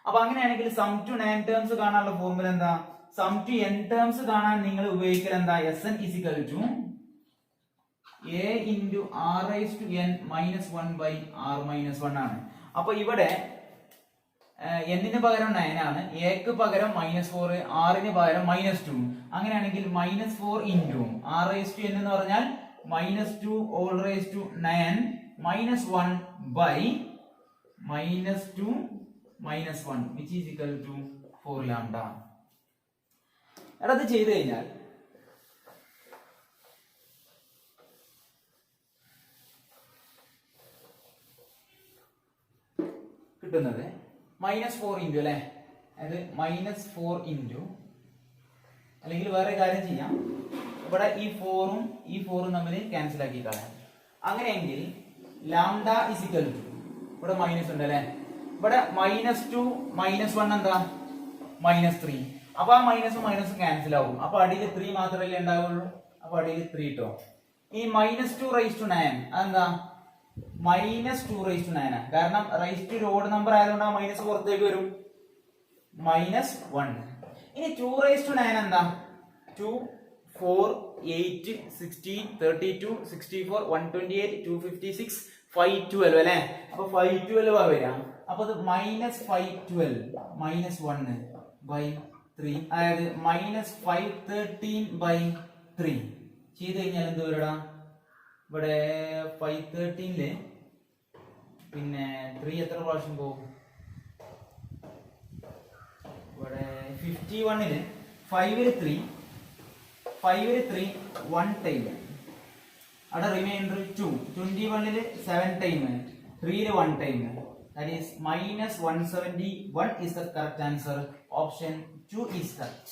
അപ്പൊ അങ്ങനെയാണെങ്കിൽ സം ടു 9 ടേംസ് കാണാനുള്ള ഫോർമുല എന്താ? സം ടു n ടേംസ് കാണാൻ നിങ്ങൾ ഉപയോഗിക്കൽ എന്താ? Sn is equal to A into R raised to n minus 1 by R minus 1 ആണ്. അപ്പൊ ഇവിടെ n-ന് പകരം 9 ആണ്, A-ക്ക് പകരം -4, R-ന് പകരം -2. അങ്ങനെയാണെങ്കിൽ -4 into R raised to n എന്ന് പറഞ്ഞാൽ -2 all raised to 9 -1 by -2 -1 which is equal to 4 lambda. എടാ ഇത് ചെയ്തു കഴിഞ്ഞാൽ കിട്ടുന്നത് -4 ഇൻറ്റു അല്ലെ, അതായത് -4 ഇൻറ്റു, അല്ലെങ്കിൽ വേറെ കാര്യം ചെയ്യാം, ഇവിടെ ഈ 4ഉം ഈ 4ഉം തമ്മിൽ ക്യാൻസൽ ആക്കി കളയാം. അങ്ങനെയെങ്കിൽ ലാംഡ ഇസ് ഇക്വൽ ടു, ഇവിടെ മൈനസ് ഉണ്ട് അല്ലെ, ഇവിടെ -2 -1 എന്താ -3. അപ്പൊ ആ മൈനസും മൈനസും ക്യാൻസൽ ആവും. അപ്പൊ അടിയിൽ 3 മാത്രമല്ലേ ഉണ്ടാവുള്ളൂ. അപ്പൊ അടിയിൽ 3 ഇട്ടോ. ഈ -2⁹9 അതെന്താ -2⁹9 കാരണം റൈസ് ടു ഓഡ് നമ്പർ ആയതുകൊണ്ട് ആ മൈനസ് പുറത്തേക്ക് വരും. -1. ഇനി 2⁹9 എന്താ 2 4 8 16 32 64 128 256 512 അല്ലെ. അപ്പൊ 512 ആ വരാം. അപ്പൊ അത് -512 -1/3 അതായത് -513/3 ചെയ്ത് കഴിഞ്ഞാൽ എന്ത് വരടാ ഇവിടെ 513 പിന്നെ 3 എത്ര പ്രാവശ്യം പോകും ഇവിടെ 51 5 3 1 ടൈം അവിടെ remainder 2 21 7 time 3 1 time that is -171 is the correct answer. Option 2 is correct.